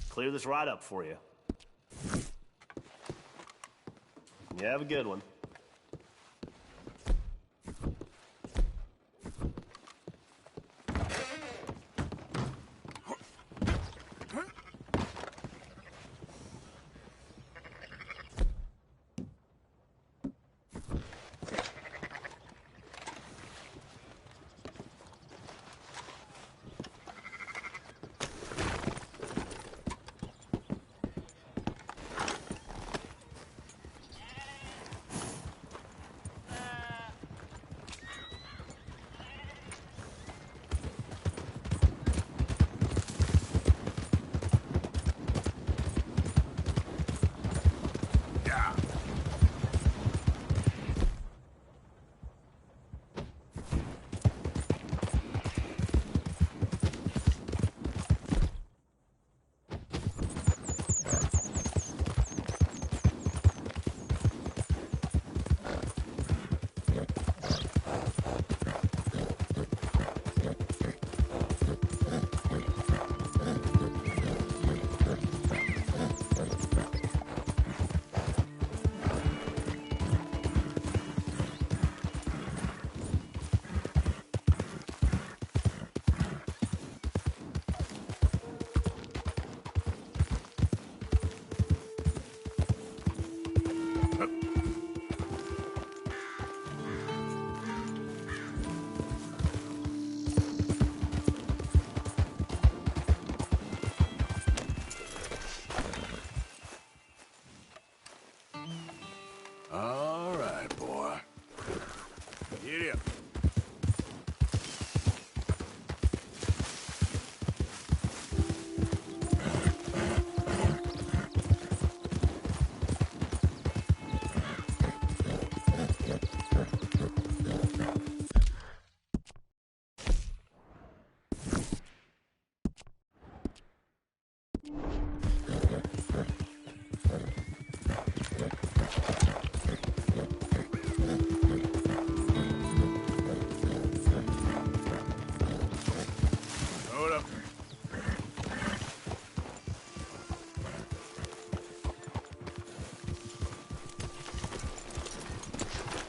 Clear this right up for you. You have a good one. All right, boy. Get up. Hold up.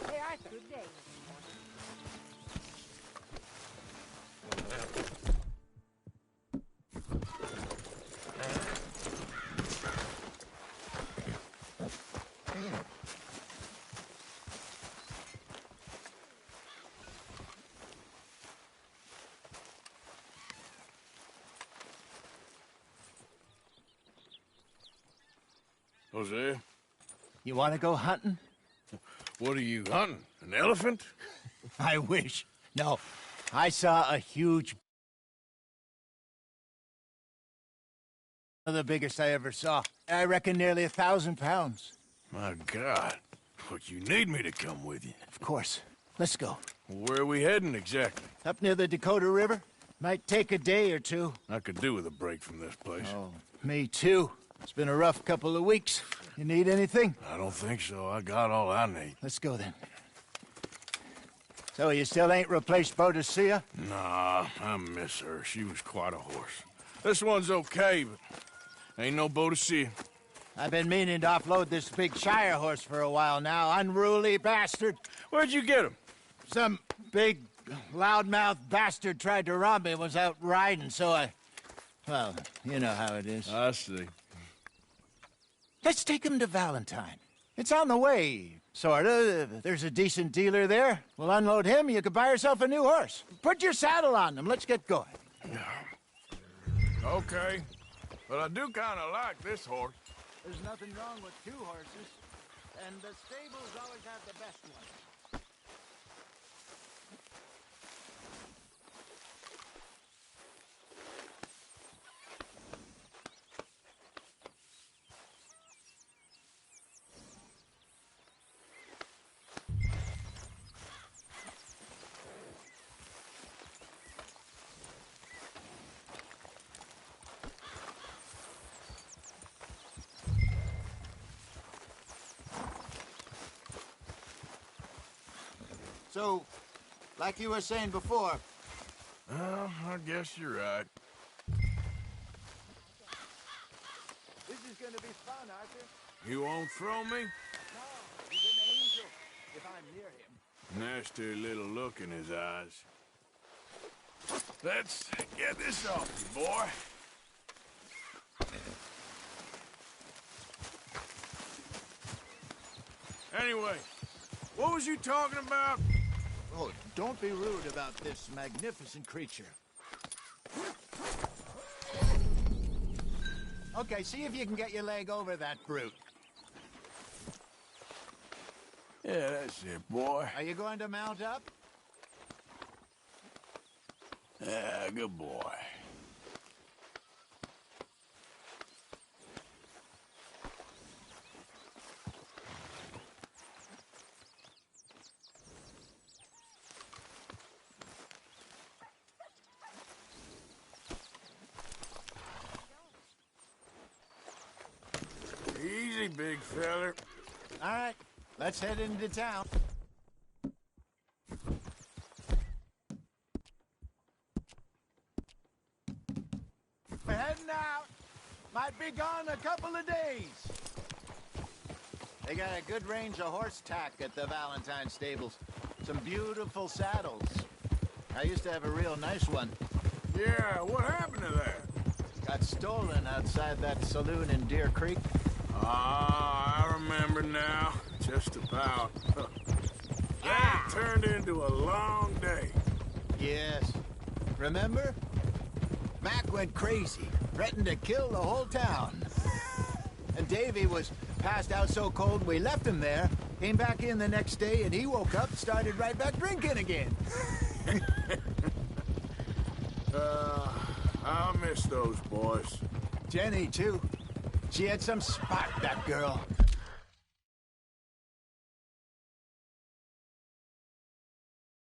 Hey, Arthur, good day. Jose, You want to go hunting? what are you hunting? An elephant? I wish. No, I saw a huge... the biggest I ever saw. I reckon nearly 1,000 pounds. My God. But you need me to come with you. Of course. Let's go. Where are we heading exactly? Up near the Dakota River. Might take a day or two. I could do with a break from this place. Oh, me too. It's been a rough couple of weeks. You need anything? I don't think so. I got all I need. Let's go then. So you still ain't replaced Boadicea? Nah, I miss her. She was quite a horse. This one's okay, but ain't no Boadicea. I've been meaning to offload this big Shire horse for a while now. Unruly bastard. Where'd you get him? Some big, loudmouth bastard tried to rob me and was out riding, so I... Well, you know how it is. I see. Let's take him to Valentine. It's on the way, sorta. There's a decent dealer there. We'll unload him, you could buy yourself a new horse. Put your saddle on them, let's get going. Okay. But I do kind of like this horse. There's nothing wrong with two horses, and the stables always have the best ones. So, like you were saying before... Well, I guess you're right. This is gonna be fun, Arthur. You won't throw me? No, he's an angel, if I'm near him. Nasty little look in his eyes. Let's get this off you, boy. Anyway, what was you talking about? Oh, don't be rude about this magnificent creature. Okay, see if you can get your leg over that brute. Yeah, that's it, boy. Are you going to mount up? Yeah, good boy. Easy, big feller. All right, let's head into town. We're heading out. Might be gone a couple of days. They got a good range of horse tack at the Valentine stables. Some beautiful saddles. I used to have a real nice one. Yeah, what happened to that? Got stolen outside that saloon in Deer Creek. Ah, I remember now. Just about. That turned into a long day. Yes. Remember? Mac went crazy, threatened to kill the whole town. And Davy was passed out so cold we left him there, came back in the next day, and he woke up and started right back drinking again. I'll miss those boys. Jenny, too. She had some spark, that girl.